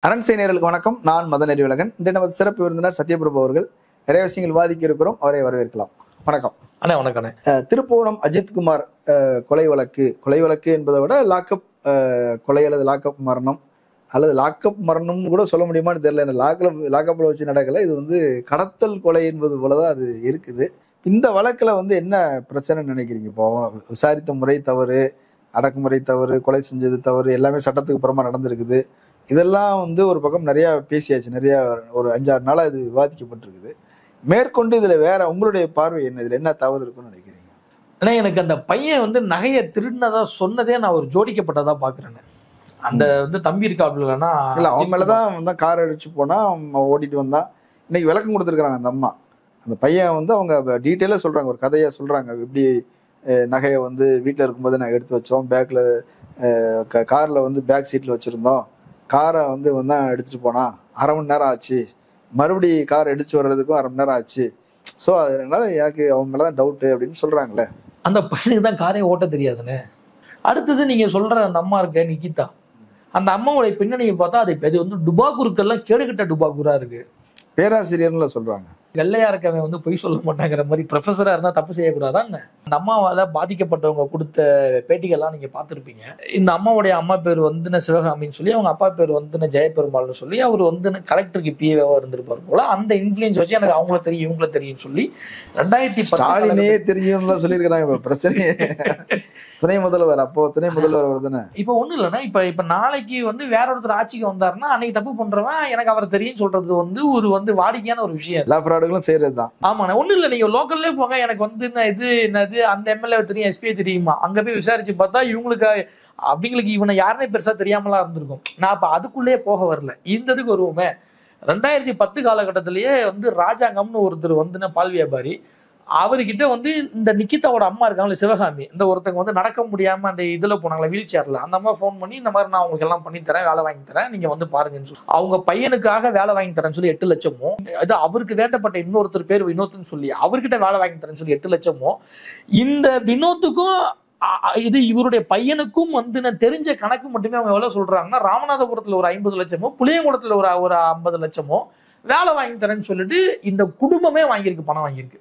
அரண்சை நேயர்களுக்கு வணக்கம். நான் மதன் அறிவழகன். இன்று நமது சிறப்பு விருந்தினர் சத்யபிரபு அவர்கள். நிறைய விஷயங்கள் விவாதிக்க இருக்கிறோம். அவரை வரவேற்கலாம். வணக்கம். வணக்கம். திருப்புவனம் அஜித்குமார் கொலை வழக்கு என்பதை விட லாக்அப் கொலை அல்லது லாக்அப் மரணம் அல்லது லாக்அப் மரணம் கூட சொல்ல முடியுமான்னு தெரியல. லாக்அப்ல வச்சு நடக்கல. இது கடத்தல் கொலை என்பது போலதான் அது இருக்குது. இந்த வழக்குல என்ன பிரச்சனைன்னு நினைக்கிறீங்க? இப்போ விசாரித்த முறை தவறு, அடக்குமுறை தவறு, கொலை செஞ்சது தவறு, எல்லாமே சட்டத்துக்கு புறமா நடந்திருக்குது. இதெல்லாம் ஒரு பக்கம் நிறைய பேசியாச்சு. நிறைய ஒரு 5-6 நாளா இது விவாதிக்கப்பட்டிருக்குது. மேற்கொண்டு இதுல வேற உங்களுடைய பார்வை என்ன? இதுல என்ன தவறு இருக்குன்னு நினைக்கிறீங்க? ஆனா எனக்கு அந்த பையன் நகையை திருடினதா சொன்னதே நான் ஒரு ஜோடிக்கப்பட்டதா பாக்குறேன். அந்த தம்பி இருக்காப்லன்னா இல்ல, அவன் மேலதான் கார் அடிச்சு போனா ஓட்டிட்டு வந்தான். இன்னைக்கு விளக்கம் கொடுத்துருக்காங்க அந்த அம்மா. அந்த பையன் அவங்க டீட்டெயிலா சொல்றாங்க, ஒரு கதையா சொல்றாங்க. எப்படி நகையை வீட்டுல இருக்கும்போது நாங்க எடுத்து வச்சோம், பேக்ல கார்ல பேக் சீட்ல வச்சிருந்தோம், காரை எடுத்துட்டு போனா 1/2 மணி நேரம் ஆச்சு, மறுபடி கார் எடுத்து வர்றதுக்கும் 1/2 மணி நேரம் ஆச்சு. ஸோ அதனால எனக்கு அவங்க மேலதான் டவுட்டு அப்படின்னு சொல்றாங்களே. அந்த பையனுக்கு தான் காரையும் ஓட்ட தெரியாதுன்னு. அடுத்தது நீங்க சொல்ற அந்த அம்மா இருக்க நிக்கிதா, அந்த அம்மாவுடைய பின்னணியை பார்த்தா அது டுபாக்கூருக்கெல்லாம் கேடுகட்ட டுபாக்கூரா இருக்கு. பேராசிரியர்ல சொல்றாங்க. வெள்ளையா இருக்கவன் பொய் சொல்ல மாட்டாங்கிற மாதிரி ப்ரொஃபஸரா இருந்தா தப்பு செய்யக்கூடாதான்னு அந்த அம்மாவால பாதிக்கப்பட்டவங்க கொடுத்த பேட்டிகள்லாம் நீங்க பார்த்துருப்பீங்க. இந்த அம்மாவுடைய அம்மா பேர் சிவகாமின்னு சொல்லி, அவங்க அப்பா பேர் ஜெயபெருமாள்னு சொல்லி, அவர் கலெக்டருக்கு பிஏவா இருந்திருப்பாரு போல. அந்த இன்ஃபுளுன்ஸ் வச்சு எனக்கு அவங்கள தெரியும் இவங்கள தெரியும் சொல்லி 2010 தெரியும் சொல்லியிருக்கிறாங்க. பிரச்சனை துணை முதல்வர், அப்போ துணை முதல்வர் வருதுன்னு. இப்ப ஒண்ணு இல்லைன்னா இப்ப நாளைக்கு வேற ஒருத்தர் ஆட்சிக்கு வந்தாருன்னா அன்னைக்கு தப்பு பண்றவன் எனக்கு அவரை தெரியும் சொல்றது ஒரு வாடிக்கையான ஒரு விஷயம். எல்லா ஃப்ராடுகளும் செய்யறதுதான். ஆமாண்ணா, ஒண்ணு இல்ல, நீங்க லோக்கல்லே போங்க, எனக்கு இது என்னது அந்த எம்எல்ஏ தெரியும், எஸ்பிஐ தெரியுமா, அங்க போய் விசாரிச்சு பார்த்தா அவங்களுக்கு இவனை யாருன்னே பெருசா தெரியாமலா இருந்திருக்கும். நான் இப்ப அதுக்குள்ளேயே போக வரல, இந்ததுக்கு வருவோமே. 2010 காலகட்டத்திலேயே ராஜாங்கம்னு ஒருத்தர் பால் வியாபாரி, அவர்கிட்ட இந்த நிக்கிதாவோட அம்மா இருக்காங்களே சிவகாமி, இந்த ஒருத்தங்க நடக்க முடியாம அந்த இதுல போனாங்களா வீல் சேர்ல, அந்த அம்மா போன் பண்ணி இந்த மாதிரி நான் உங்களுக்கு எல்லாம் பண்ணி தரேன், வேலை வாங்கி தரேன், நீங்க பாருங்கன்னு சொல்லி அவங்க பையனுக்காக வேலை வாங்கி தரேன்னு சொல்லி 8 லட்சமோ, அது அவருக்கு வேண்டப்பட்ட இன்னொருத்தர் பேர் வினோத்னு சொல்லி அவர்கிட்ட வேலை வாங்கி தரேன்னு சொல்லி 8 லட்சமோ, இந்த வினோத்துக்கும் இது இவருடைய பையனுக்கும் தெரிஞ்ச கணக்கு மட்டுமே அவங்க எவ்வளவு சொல்றாங்கன்னா, ராமநாதபுரத்துல ஒரு 50 லட்சமோ, புளியங்குளத்துல ஒரு 50 லட்சமோ வேலை வாங்கி தரேன்னு சொல்லிட்டு இந்த குடும்பமே வாங்கியிருக்கு, பணம் வாங்கியிருக்கு.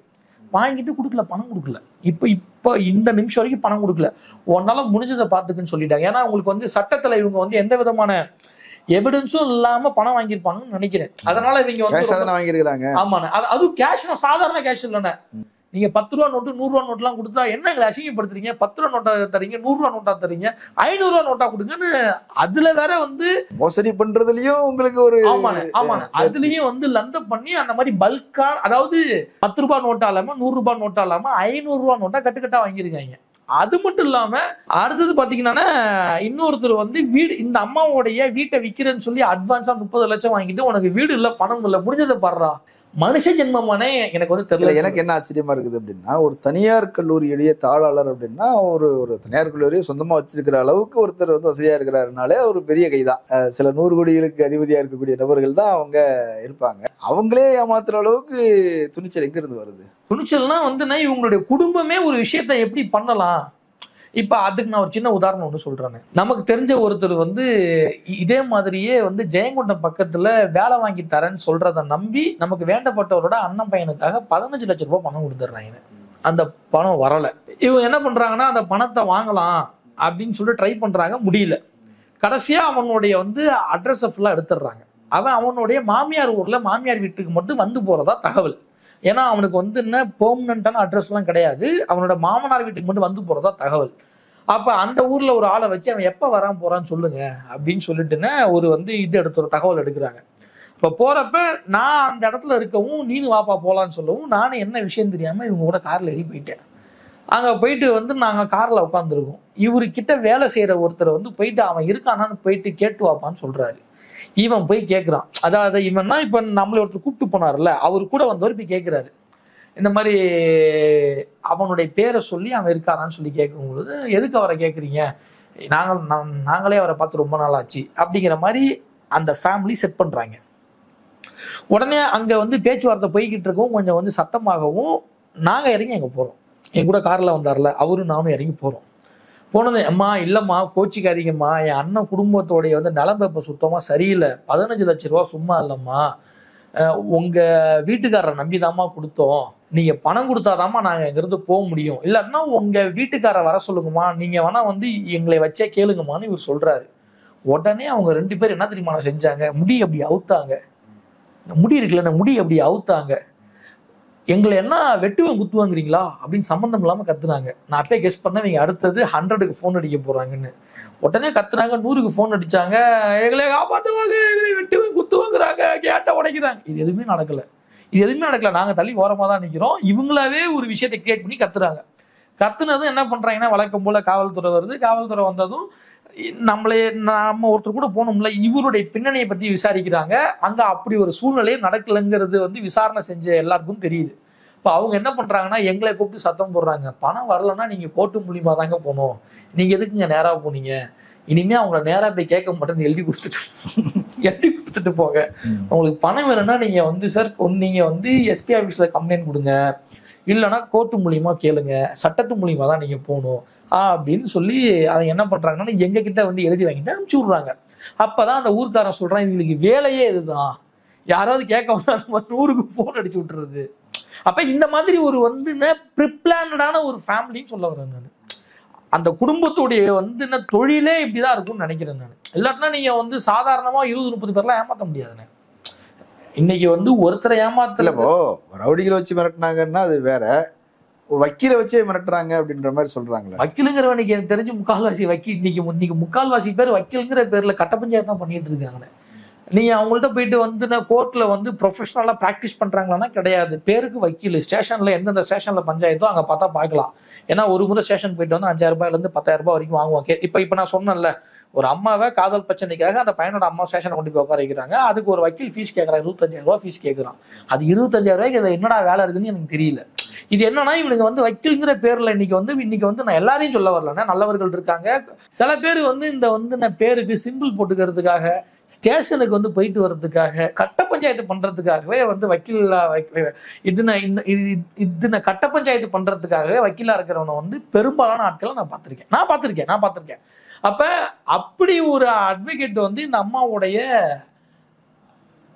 வாங்கிட்டு கொடுக்கல, பணம் கொடுக்கல. இப்ப இந்த நிமிஷம் வரைக்கும் பணம் கொடுக்கல. உன்னால முடிஞ்சதை பார்த்துக்குன்னு சொல்லிட்டாங்க. ஏன்னா உங்களுக்கு சட்டத்துல இவங்க எந்த விதமான எவிடன்ஸும் இல்லாம பணம் வாங்கியிருப்பாங்கன்னு நினைக்கிறேன். அதனால இவங்க வாங்கிருக்காங்க. ஆமாண்ணே, அதுவும் கேஷ், சாதாரண கேஷ் இல்லைண்ணே. நீங்க 10 ரூபா நோட்டு 100 ரூபா நோட்டு எல்லாம் கொடுத்தா என்ன எங்களை அசிங்கப்படுத்துறீங்க? 10 ரூபா நோட்டா தரீங்க, 100 ரூபா நோட்டா தரீங்க, 500 ரூபா நோட்டா கொடுங்கன்னு. அதுல வேற மோசடி பண்றதுலயும் உங்களுக்கு ஒரு ஆமாண்ணே அதுலயும் லந்த பண்ணி அந்த மாதிரி பல்கா, அதாவது 10 ரூபாய் நோட்டா இல்லாம 100 ரூபாய் நோட்டா இல்லாம 500 ரூபா நோட்டா கட்டுக்கட்டா வாங்கியிருக்காங்க. அது மட்டும் இல்லாம அடுத்தது பாத்தீங்கன்னா இன்னொருத்தர் வீடு, இந்த அம்மாவுடைய வீட்டை விக்கிறேன்னு சொல்லி அட்வான்ஸா 30 லட்சம் வாங்கிட்டு உனக்கு வீடு இல்ல, பணம் இல்ல, முடிஞ்சதை பாடுறா. மனுஷ ஜென்மமானே எனக்கு தெரியல. எனக்கு என்ன ஆச்சரியமா இருக்குது அப்படின்னா, ஒரு தனியார் கல்லூரியுடைய தாளாளர் அப்படின்னா ஒரு தனியார் கல்லூரியை சொந்தமா வச்சிருக்கிற அளவுக்கு ஒருத்தர் வசதியா இருக்கிறாருனாலே ஒரு பெரிய கைதான். சில 100 கோடிகளுக்கு அதிபதியா இருக்கக்கூடிய நபர்கள் தான் அவங்க இருப்பாங்க. அவங்களே ஏமாத்துற அளவுக்கு துணிச்சல் எங்க இருந்து வருது? துணிச்சல்னா இவங்களுடைய குடும்பமே ஒரு விஷயத்த எப்படி பண்ணலாம். இப்ப அதுக்கு நான் ஒரு சின்ன உதாரணம் ஒண்ணு சொல்றேன். நமக்கு தெரிஞ்ச ஒருத்தர் இதே மாதிரியே ஜெயங்கொண்டம் பக்கத்துல வேலை வாங்கி தரேன்னு சொல்றத நம்பி நமக்கு வேண்டப்பட்டவரோட அண்ணன் பையனுக்காக 15 லட்சம் ரூபாய் பணம் கொடுத்துட்றாங்க. அந்த பணம் வரல. இவங்க என்ன பண்றாங்கன்னா, அந்த பணத்தை வாங்கலாம் அப்படின்னு சொல்லிட்டு ட்ரை பண்றாங்க, முடியல. கடைசியா அவனுடைய அட்ரஸ் ஃபுல்லா எடுத்துடுறாங்க. அவனுடைய மாமியார் ஊர்ல மாமியார் வீட்டுக்கு மட்டும் போறதா தகவல். ஏன்னா அவனுக்கு என்ன பெர்மனன்டான அட்ரஸ் எல்லாம் கிடையாது, அவனோட மாமனார் வீட்டுக்கு மட்டும் போறதா தகவல். அப்ப அந்த ஊர்ல ஒரு ஆளை வச்சு அவன் எப்ப வரான் போறான்னு சொல்லுங்க அப்படின்னு சொல்லிட்டுன்னு ஒரு இது எடுத்து ஒரு தகவல் எடுக்கிறாங்க. இப்ப போறப்ப நான் அந்த இடத்துல இருக்கவும் நீனு வாப்பா போலான்னு சொல்லவும் நானும் என்ன விஷயம் தெரியாம இவங்க கூட கார்ல ஏறி போயிட்டேன். அங்க போயிட்டு நாங்க கார்ல உட்காந்துருக்கோம். இவரு கிட்ட வேலை செய்யற ஒருத்தர் போயிட்டு அவன் இருக்கானான்னு போயிட்டு கேட்டு வாப்பான்னு சொல்றாரு. இவன் போய் கேட்கிறான். அதாவது இவன்னா இப்ப நம்மள ஒருத்தர் கூப்பிட்டு போனார்ல, அவரு கூட வந்தவர் போய் கேட்கிறாரு, இந்த மாதிரி அவனுடைய பேரை சொல்லி அவன் இருக்காரான்னு சொல்லி கேட்கும் பொழுது, எதுக்கு அவரை கேட்குறீங்க, நாங்களே அவரை பார்த்து ரொம்ப நாள் ஆச்சு அப்படிங்கிற மாதிரி அந்த ஃபேமிலி செட் பண்றாங்க. உடனே அங்க பேச்சுவார்த்தை போய்கிட்டு இருக்கவும் கொஞ்சம் சத்தமாகவும் நாங்க இறங்கி அங்க போறோம். என் கூட கார்ல வந்தார்ல அவரும் நானும் இறங்கி போறோம். போனது, அம்மா இல்லம்மா கோச்சிக்காதீங்கம்மா, என் அண்ணன் குடும்பத்தோடைய வந்து நிலைமை இப்ப சுத்தமா சரியில்லை, 15 லட்சம் ரூபா சும்மா இல்லம்மா, உங்க வீட்டுக்காரரை நம்பிதாம்மா கொடுத்தோம், நீங்க பணம் கொடுத்தாதாம்மா நாங்க இங்கிருந்து போக முடியும், இல்லாட்டினா உங்க வீட்டுக்காரரை வர சொல்லுங்கம்மா, நீங்க வேணா வந்து எங்களை வச்சே கேளுங்கம்மான்னு இவர் சொல்றாரு. உடனே அவங்க 2 பேர் என்ன தெரியுமா செஞ்சாங்க, முடி அப்படி அவுத்தாங்க, முடி இருக்குல்ல முடி அப்படி அவுத்தாங்க, எங்களை என்ன வெட்டுவன் குத்துவாங்கிறீங்களா அப்படின்னு சம்மந்தம் இல்லாம கத்துனாங்க. நான் அப்பயே கெஸ் பண்ண இவங்க அடுத்தது 100க்கு ஃபோன் அடிக்க போறாங்கன்னு. உடனே கத்துனாங்க, 100க்கு ஃபோன் அடிச்சாங்க, எங்களை காப்பாத்துவாங்க, எங்களை வெட்டுவன் குத்துவாங்கிறாங்க, கேட்ட உடைக்கிறாங்க. இது எதுவுமே நடக்கல. நாங்க தள்ளி ஓரமா தான் நிக்கிறோம். இவங்களாவே ஒரு விஷயத்தை கிரியேட் பண்ணி கத்துறாங்க. கத்துனதும் என்ன பண்றாங்கன்னா, வழக்கம் போல காவல்துறை வருது. காவல்துறை வந்ததும் நம்ம ஒருத்தர் கூட போனோம்ல, இவருடைய பின்னணியை பத்தி விசாரிக்கிறாங்க. அங்க அப்படி ஒரு சூழ்நிலையே நடக்கலைங்கிறது வந்து விசாரணை செஞ்ச எல்லாருக்கும் தெரியுது. இப்ப அவங்க என்ன பண்றாங்கன்னா, எங்களை கூப்பிட்டு சத்தம் போடுறாங்க, பணம் வரலன்னா நீங்க கோர்ட்டு மூலியமா தாங்க போகணும், நீங்க எதுக்குங்க நேரா போனீங்க, இனிமே அவங்கள நேரா போய் கேட்க மாட்டேன்னு எழுதி கொடுத்துட்டு போங்க, உங்களுக்கு பணம் வேணும்னா நீங்க வந்து சார் நீங்க வந்து எஸ்பி ஆபீஸ்ல கம்ப்ளைண்ட் கொடுங்க, இல்லைன்னா கோர்ட்டு மூலியமா கேளுங்க, சட்டத்து மூலியமா தான் நீங்க போகணும் அப்படின்னு சொல்லி அதை என்ன பண்றாங்கன்னா எங்க கிட்ட வந்து எழுதி வாங்கிட்டு அனுப்பிச்சு விடுறாங்க. அப்பதான் அந்த ஊர்க்காரன் சொல்றான், இவங்களுக்கு வேலையே இதுதான், யாராவது கேட்க வந்தா 100க்கு போன் அடிச்சு விட்டுறது. அப்ப இந்த மாதிரி ஒரு வந்து ப்ரிப்ளானடான ஒரு ஃபேமிலின்னு சொல்ல வரேன் நான். அந்த குடும்பத்துடைய வந்து தொழிலே இப்படிதான் இருக்கும்னு நினைக்கிறேன் நான். இல்லாட்டினா நீங்க வந்து சாதாரணமா 20-30 பேர்லாம் ஏமாத்த முடியாதுண்ணே. இன்னைக்கு வந்து ஒருத்தரை ஏமாத்தலப்போ ரவுடிகளை வச்சு மிரட்டினாங்கன்னா அது வேற, வக்கீலை வச்சே மிரட்டுறாங்க அப்படின்ற மாதிரி சொல்றாங்க. வக்கீலுங்கிறவனுக்கு எனக்கு தெரிஞ்சு முக்கால்வாசி வக்கீல் இன்னைக்கு முக்கால்வாசி பேர் வக்கீலுங்கிற பேர்ல கட்ட பஞ்சாயத்து தான் பண்ணிட்டு இருக்காங்க. நீங்க அவங்கள்ட்ட போயிட்டு வந்து கோர்ட்ல வந்து ப்ரொஃபஷனலா பிராக்டிஸ் பண்றாங்களான்னா கிடையாது. பேருக்கு வக்கீல், ஸ்டேஷன்ல எந்தெந்த ஸ்டேஷன்ல பஞ்சாயத்தோ அங்க பார்த்தா பார்க்கலாம். ஏன்னா ஒரு முறை ஸ்டேஷன் போயிட்டு வந்து 5000 ரூபாயில இருந்து 10,000 ரூபாய் வரைக்கும் வாங்குவாங்க. இப்ப நான் சொன்னேன்ல, ஒரு அம்மாவை காதல் பிரச்சனைக்காக அந்த பையனோட அம்மா ஸ்டேஷனை கொண்டு போய் உட்கார வைக்கிறாங்க. அதுக்கு ஒரு வக்கீல் ஃபீஸ் கேட்கறான், 25,000 ரூபாய் ஃபீஸ் கேட்கறான். அது 25,000 ரூபாய்க்கு அது என்னடா வேலை இருக்குன்னு எனக்கு தெரியல. இது என்னன்னா, இவனுக்கு வந்து வக்கீல்ங்கிற பேர்ல இன்னைக்கு வந்து நான் எல்லாரையும் சொல்ல வரலன்னா, நல்லவர்கள் இருக்காங்க. சில பேர் வந்து இந்த வந்து நான் பேருக்கு சிம்பிள் போட்டுக்கிறதுக்காக, ஸ்டேஷனுக்கு வந்து போயிட்டு வர்றதுக்காக, கட்ட பஞ்சாயத்து பண்றதுக்காகவே வந்து வக்கீலா இது கட்ட பஞ்சாயத்து பண்றதுக்காகவே வக்கீலா இருக்கிறவனை வந்து பெரும்பாலான ஆட்களை நான் பார்த்திருக்கேன். அப்ப அப்படி ஒரு அட்வொகேட் வந்து இந்த அம்மாவுடைய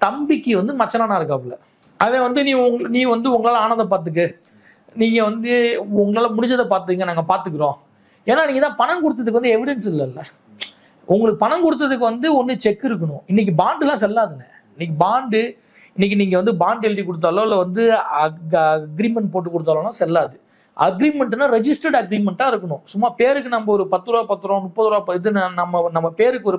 தம்பிக்கு வந்து மச்சனானா இருக்காப்புல. அவன் வந்து நீ வந்து உங்களால ஆனதை பார்த்துக்கு, நீங்க வந்து உங்களால முடிஞ்சதை பார்த்துங்க, நாங்க பாத்துக்கிறோம். ஏன்னா நீங்க தான் பணம் கொடுத்ததுக்கு வந்து எவிடன்ஸ் இல்லைல்ல. உங்களுக்கு பணம் கொடுத்ததுக்கு வந்து ஒண்ணு செக் இருக்கணும். இன்னைக்கு பாண்டு எல்லாம் செல்லாதுன்னு. இன்னைக்கு நீங்க வந்து பாண்ட் எழுதி கொடுத்தாலோ இல்ல வந்து அக்ரிமெண்ட் போட்டு கொடுத்தாலும் செல்லாது. அக்ரிமெண்ட்னா ரெஜிஸ்டர்ட் அக்ரிமெண்டா இருக்கணும். சும்மா பேருக்கு நம்ம ஒரு 10 ரூபா பத்திரம், 30 ரூபா இது நம்ம பேருக்கு ஒரு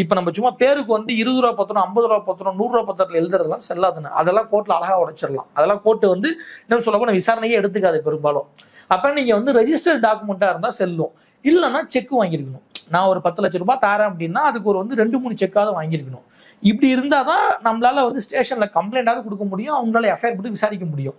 இப்ப நம்ம சும்மா பேருக்கு வந்து 20 ரூபா பத்திரம், 50 ரூபா பத்திரம், 100 ரூபா பத்திரத்துல எழுதுறதுலாம் செல்லாதுன்னு. அதெல்லாம் கோர்ட்ல அழகா உடைச்சிடலாம். அதெல்லாம் கோர்ட்டு வந்து இன்னும் சொல்ல போனா விசாரணையே எடுத்துக்காது பெரும்பாலும். அப்ப நீங்க வந்து ரெஜிஸ்டர்ட் டாக்குமெண்டா இருந்தா செல்லும். இல்லைன்னா செக் வாங்கியிருக்கணும். நான் ஒரு 10 லட்சம் ரூபாய் தரேன் அப்படின்னா அதுக்கு ஒரு வந்து 2-3 செக்காவது வாங்கியிருக்கணும். இப்படி இருந்தாதான் நம்மளால வந்து ஸ்டேஷன்ல கம்ப்ளைண்டாவது கொடுக்க முடியும், அவங்களால எஃப்ஐஆர் போட்டு விசாரிக்க முடியும்.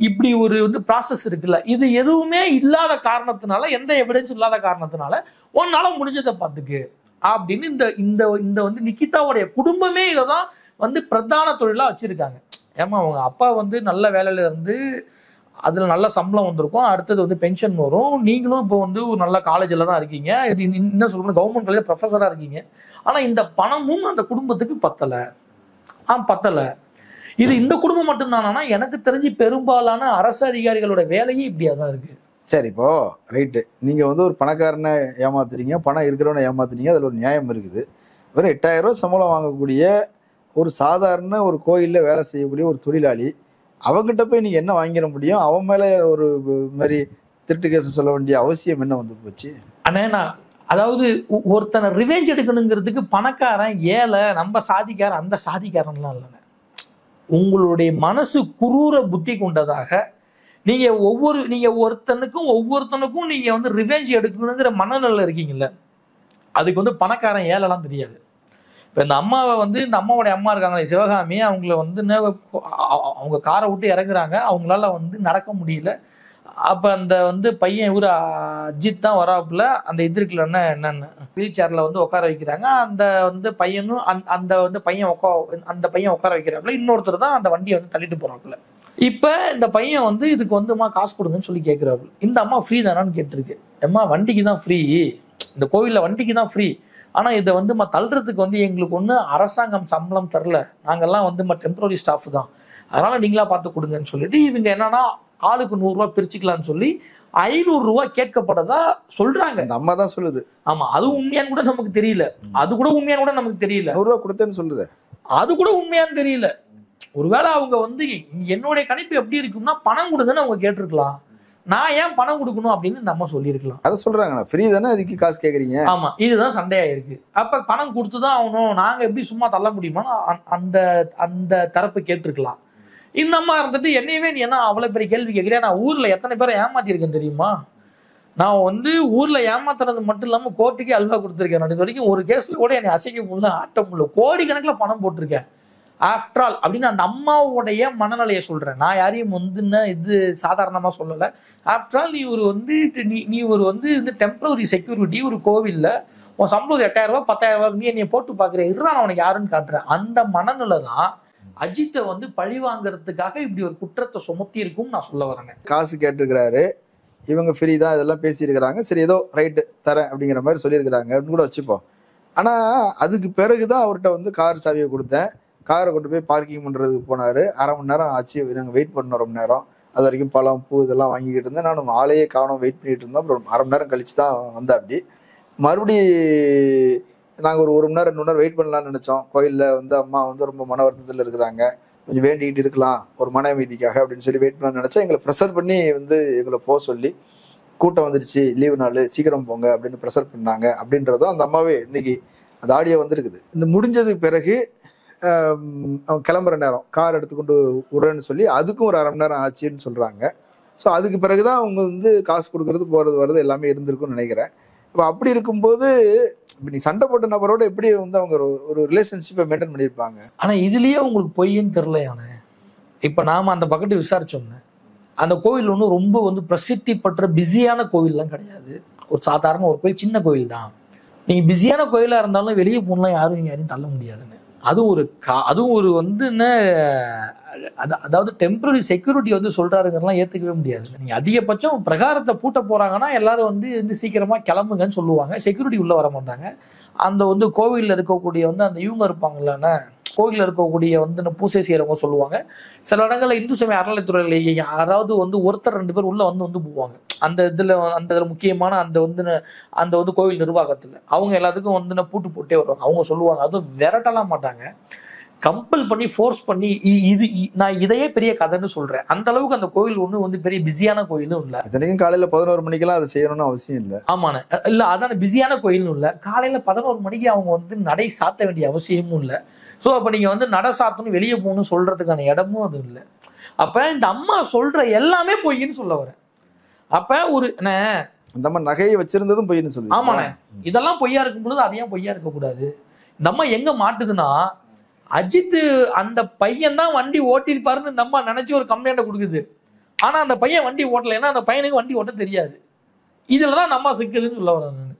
இப்படி ஒரு வந்து ப்ராசஸ் இருக்குல்ல, இது எதுவுமே இல்லாத காரணத்தினால, எந்த எவிடன்ஸ் இல்லாத காரணத்தினால உன்னால முடிஞ்சதை பார்த்துக்கு அப்படின்னு இந்த வந்து நிக்கிதாவுடைய குடும்பமே இதைதான் வந்து பிரதான தொழிலா வச்சிருக்காங்க. ஏமா அவங்க அப்பா வந்து நல்ல வேலையில இருந்து அதுல நல்ல சம்பளம் வந்திருக்கும், அடுத்தது வந்து பென்ஷன் வரும், நீங்களும் இப்போ வந்து ஒரு நல்ல காலேஜ்ல தான் இருக்கீங்க, இது என்ன சொல்லணும் கவர்மெண்ட் காலேஜ் ப்ரொஃபஸரா இருக்கீங்க, ஆனா இந்த பணமும் அந்த குடும்பத்துக்கு பத்தல. இது இந்த குடும்பம் மட்டும்தானா? எனக்கு தெரிஞ்சு பெரும்பாலான அரசு அதிகாரிகளோட வேலையே இப்படியா தான் இருக்கு. சரி, இப்போ ரைட்டு, நீங்க வந்து ஒரு பணக்காரனை ஏமாத்துறீங்க, பணம் இருக்கிறவனை ஏமாத்துறீங்க, அதுல ஒரு நியாயம் இருக்குது. வெறும் 8,000 ரூபாய் சம்பளம் வாங்கக்கூடிய ஒரு சாதாரண ஒரு கோயில்ல வேலை செய்யக்கூடிய ஒரு தொழிலாளி, அவங்ககிட்ட போய் நீங்க என்ன வாங்கிட முடியும்? அவன் மேல ஒரு மாதிரி திருட்டு கேஸ் சொல்ல வேண்டிய அவசியம் என்ன வந்து போச்சு? அண்ணா, அதாவது ஒருத்தனை ரிவெஞ்ச் எடுக்கணுங்கிறதுக்கு பணக்காரன் ஏழை நம்ம சாதிக்காரன் அந்த சாதிக்காரன்லாம் இல்லைங்க. உங்களுடைய மனசு குரூர புத்தி கொண்டதாக நீங்க ஒவ்வொருத்தனுக்கும் நீங்க வந்து ரிவெஞ்ச் எடுக்கணுங்கிற மனநிலை இருக்கீங்கல்ல, அதுக்கு வந்து பணக்காரன் ஏழைலாம் தெரியாது. இப்போ இந்த அம்மாவை வந்து இந்த அம்மாவோடைய அம்மா இருக்காங்களே சிவகாமி, அவங்கள வந்து அவங்க காரை விட்டு இறங்குறாங்க, அவங்களால வந்து நடக்க முடியல. அப்போ அந்த வந்து பையன் இவரு அஜித் தான் வராப்புல, அந்த எதிர்க்கலன்னா என்னன்னு வீல் சேர்ல வந்து உட்கார வைக்கிறாங்க. அந்த வந்து பையனும் அந்த பையன் உட்கார வைக்கிறாப்புல, இன்னொருத்தர் தான் அந்த வண்டியை வந்து தள்ளிட்டு போறாப்புல. இப்ப இந்த பையன் வந்து இதுக்கு வந்துமா காசு கொடுங்கன்னு சொல்லி கேட்கிறாரு. இந்த அம்மா ஃப்ரீ தானான்னு கேட்டிருக்கு. அம்மா வண்டிக்கு தான் ஃப்ரீ, இந்த கோவில்ல வண்டிக்கு தான் ஃப்ரீ, ஆனா இதை வந்து தள்ளுறதுக்கு வந்து எங்களுக்கு ஒண்ணு அரசாங்கம் சம்பளம் தரல, நாங்கெல்லாம் வந்து டெம்பரரி ஸ்டாஃப் தான், அதனால நீங்களா பார்த்து கொடுங்கன்னு சொல்லிட்டு இவங்க என்னன்னா ஆளுக்கு 100 ரூபாய் பிரிச்சுக்கலாம்னு சொல்லி 500 ரூபாய் கேட்கப்பட்டதா சொல்றாங்க. அந்த அம்மா தான் சொல்லுது. ஆமா, அது உண்மையான்னு கூட நமக்கு தெரியல. அது கூட உண்மையான்னு கூட நமக்கு தெரியல. 100 ரூபாய் கொடுத்தேன்னு சொல்லுது, அது கூட உண்மையான்னு தெரியல. ஒருவேளை அவங்க வந்து என்னுடைய கணிப்பு எப்படி இருக்கும்னா பணம் கொடுங்கன்னு அவங்க கேட்டிருக்கலாம், நான் ஏன் பணம் கொடுக்கணும் அப்படின்னு நம்ம சொல்லியிருக்கலாம். அதை சொல்றாங்க, ஃப்ரீ தானே அதுக்கு காசு கேக்குறீங்க. ஆமா, இதுதான் சண்டையா இருக்கு. அப்ப பணம் கொடுத்துதான் ஆகணும், நாங்க எப்படி சும்மா தள்ள முடியுமா அந்த அந்த தரப்பு கேட்டிருக்கலாம். இந்த அம்மா இருந்துட்டு என்னையவே நீ என்ன அவ்வளவு பெரிய கேள்வி கேட்கிறேன், நான் ஊர்ல எத்தனை பேரை ஏமாத்திருக்கேன் தெரியுமா, நான் வந்து ஊர்ல ஏமாத்துறது மட்டும் இல்லாம கோர்ட்டுக்கே அல்வா கொடுத்துருக்கேன், நான் இது வரைக்கும் ஒரு கேஸ்ல கூட என்னை அசைக்க முடியல, ஆட்ட முடியல, கோடிக்கணக்கில் பணம் போட்டிருக்கேன் ஆஃப்டர் ஆல் அப்படின்னு அந்த அம்மாவுடைய மனநிலையை சொல்றேன். நான் யாரையும் வந்து இது சாதாரணமா சொல்லலை. ஆஃப்டர் ஆல் நீ ஒரு வந்து நீ ஒரு வந்து இந்த டெம்பரரி செக்யூரிட்டி ஒரு கோவில்ல, உன் சம்பளம் 8000 ரூபாய் 10,000 ரூபாய், நீ என்னைய போட்டு பாக்குற இருறான் அவனுக்கு யாருன்னு காட்டுறேன். அந்த மனநிலை தான் அஜித்தை வந்து பழி வாங்குறதுக்காக இப்படி ஒரு குற்றத்தை சுமத்தி இருக்கும் நான் சொல்ல வரேன். காசு கேட்டிருக்கிறாரு, இவங்க ஃப்ரீ தான் இதெல்லாம் பேசியிருக்கிறாங்க, சரி ஏதோ ரைட்டு தரேன் அப்படிங்கிற மாதிரி சொல்லியிருக்கிறாங்க அப்படின்னு கூட வச்சுப்போம். ஆனா அதுக்கு பிறகுதான் அவர்கிட்ட வந்து கார் சாவியை கொடுத்தேன், காரை கொண்டு போய் பார்க்கிங் பண்ணுறதுக்கு போனார், 1/2 மணி நேரம் ஆச்சு, நாங்கள் வெயிட் பண்ணோம் ரொம்ப நேரம், அது வரைக்கும் பழம் பூ இதெல்லாம் வாங்கிக்கிட்டு இருந்தேன், நான் ஆளையே காணோம், வெயிட் பண்ணிட்டு இருந்தோம். அப்புறம் 1/2 மணி நேரம் கழிச்சு தான் வந்தேன். அப்படி மறுபடி நாங்கள் ஒரு 1 மணி நேரம் 2 மணி நேரம் வெயிட் பண்ணலாம்னு நினச்சோம். கோயிலில் வந்து அம்மா வந்து ரொம்ப மன வருத்தத்தில் இருக்கிறாங்க, கொஞ்சம் வேண்டிக்கிட்டு இருக்கலாம் ஒரு மன அமைதிக்காக அப்படின்னு சொல்லி வெயிட் பண்ணலாம்னு நினச்சா எங்களை ப்ரெஷர் பண்ணி வந்து எங்களை போக சொல்லி, கூட்டம் வந்துடுச்சு லீவு நாள் சீக்கிரம் போங்க அப்படின்னு ப்ரெஷர் பண்ணாங்க. அப்படின்றதும் அந்த அம்மாவே இன்னைக்கு அந்த ஆடியோ வந்துருக்குது. இந்த முடிஞ்சதுக்கு பிறகு அவங்க கிளம்புற நேரம் கார் எடுத்துக்கொண்டு விடுறேன்னு சொல்லி அதுக்கும் ஒரு 1/2 மணி நேரம் ஆச்சுன்னு சொல்றாங்க. ஸோ அதுக்கு பிறகுதான் அவங்க வந்து காசு கொடுக்கறது போறது வர்றது எல்லாமே இருந்திருக்கும்னு நினைக்கிறேன். இப்போ அப்படி இருக்கும்போது இப்போ நீ சண்டை போட்ட நபரோட எப்படி வந்து அவங்க ஒரு ரிலேஷன்ஷிப்பை மெயின்டைன் பண்ணியிருப்பாங்க. ஆனா இதுலயே உங்களுக்கு பொய்ன்னு தெரியலையானே. இப்ப நாம அந்த பக்கத்து விசாரிச்சோம்னு அந்த கோவில் ஒன்றும் ரொம்ப வந்து பிரசித்தி பெற்ற பிஸியான கோவில்லாம் கிடையாது, ஒரு சாதாரண ஒரு கோயில், சின்ன கோயில் தான். நீங்க பிஸியான கோயிலா இருந்தாலும் வெளியே போகலாம், யாரையும் தள்ள முடியாதுன்னு. அதுவும் ஒரு வந்து என்ன, அதாவது டெம்பரரி செக்யூரிட்டி வந்து சொல்றாருங்கிறலாம் ஏத்துக்கவே முடியாது. நீங்க அதிகபட்சம் பிரகாரத்தை பூட்ட போறாங்கன்னா எல்லாரும் வந்து சீக்கிரமா கிளம்புங்கன்னு சொல்லுவாங்க, செக்யூரிட்டி உள்ள வர மாட்டாங்க. அந்த வந்து கோவில்ல இருக்கக்கூடிய வந்து அந்த இவங்க இருப்பாங்கல்ல, கோவில்ல இருக்கக்கூடிய வந்து பூசை செய்யறவங்க சொல்லுவாங்க. சில இடங்கள்ல இந்து சமய அறநிலைத்துறையில யாராவது வந்து ஒருத்தர் 2 பேர் உள்ள வந்து போவாங்க. அந்த இதுல முக்கியமான அந்த வந்து கோவில் நிர்வாகத்துல அவங்க எல்லாத்துக்கும் வந்து பூட்டு போட்டே வருவாங்க. அவங்க சொல்லுவாங்க, அதுவும் விரட்டலாம் மாட்டாங்க, கம்பல் பண்ணி ஃபோர்ஸ் பண்ணி. நான் இதையே பெரிய கதைன்னு சொல்றேன். அந்த அளவுக்கு அந்த கோவில் ஒண்ணு வந்து பெரிய பிஸியான கோயிலும் இல்ல. இத்தனைக்கும் காலையில 11 மணிக்கெல்லாம் அதை செய்யணும்னு அவசியம் இல்லை. ஆமாண்ணே, இல்ல அதான பிஸியான கோயிலும் இல்ல. காலையில 11 மணிக்கு அவங்க வந்து நடை சாத்த வேண்டிய அவசியமும் இல்லை. ஸோ அப்ப நீங்க வந்து நட சாத்தணும் வெளியே போகணும்னு சொல்றதுக்கான இடமும் அது இல்லை. அப்ப இந்த அம்மா சொல்ற எல்லாமே பொய்ன்னு சொல்ல வரேன். அப்ப ஒரு அந்த அம்மா நகையை வச்சிருந்ததும் பொய்ன்னு சொல்லு. ஆமாண்ணே, இதெல்லாம் பொய்யா இருக்கும் பொழுது அது ஏன் பொய்யா இருக்கக்கூடாது? இந்த அம்மா எங்க மாட்டுதுன்னா, அஜித் அந்த பையன் தான் வண்டி ஓட்டிருப்பாருன்னு இந்த அம்மா நினைச்சு ஒரு கம்ப்ளைண்ட்டை கொடுக்குது. ஆனா அந்த பையன் வண்டி ஓட்டல, ஏன்னா அந்த பையனுக்கு வண்டி ஓட்ட தெரியாது. இதுலதான் அந்த அம்மா சிக்குதுன்னு சொல்ல வரேன் நான்.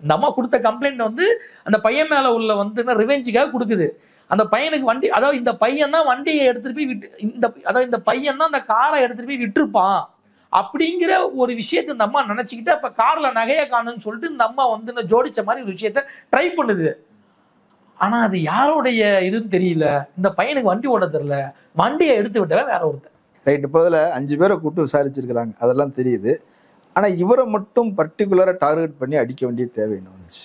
இந்த அம்மா கொடுத்த கம்ப்ளைண்ட் வந்து அந்த பையன் மேல உள்ள வந்து ரிவெஞ்சுக்காக கொடுக்குது. அந்த பையனுக்கு வண்டி, அதாவது இந்த பையன் தான் வண்டியை எடுத்துட்டு போய் இந்த பையன் தான் அந்த காரை எடுத்துட்டு போய் விட்டுருப்பான் அப்படிங்கிற ஒரு விஷயத்த இந்த அம்மா நினைச்சுக்கிட்டு அப்ப கார்ல நகைய காணுன்னு சொல்லிட்டு இந்த அம்மா வந்து ஜோடிச்ச மாதிரி ஒரு விஷயத்த ட்ரை பண்ணுது. ஆனா அது யாரோடைய இதுன்னு தெரியல. இந்த பையனுக்கு வண்டி ஓட தெரியல, வண்டியை எடுத்து விட்டவன் வேற ஒருத்தர். ரைட், இப்போ அதில் 5 பேரை கூப்பிட்டு விசாரிச்சிருக்கிறாங்க, அதெல்லாம் தெரியுது. ஆனா இவரை மட்டும் பர்டிகுலரா டார்கெட் பண்ணி அடிக்க வேண்டிய தேவை என்ன வந்துச்சு?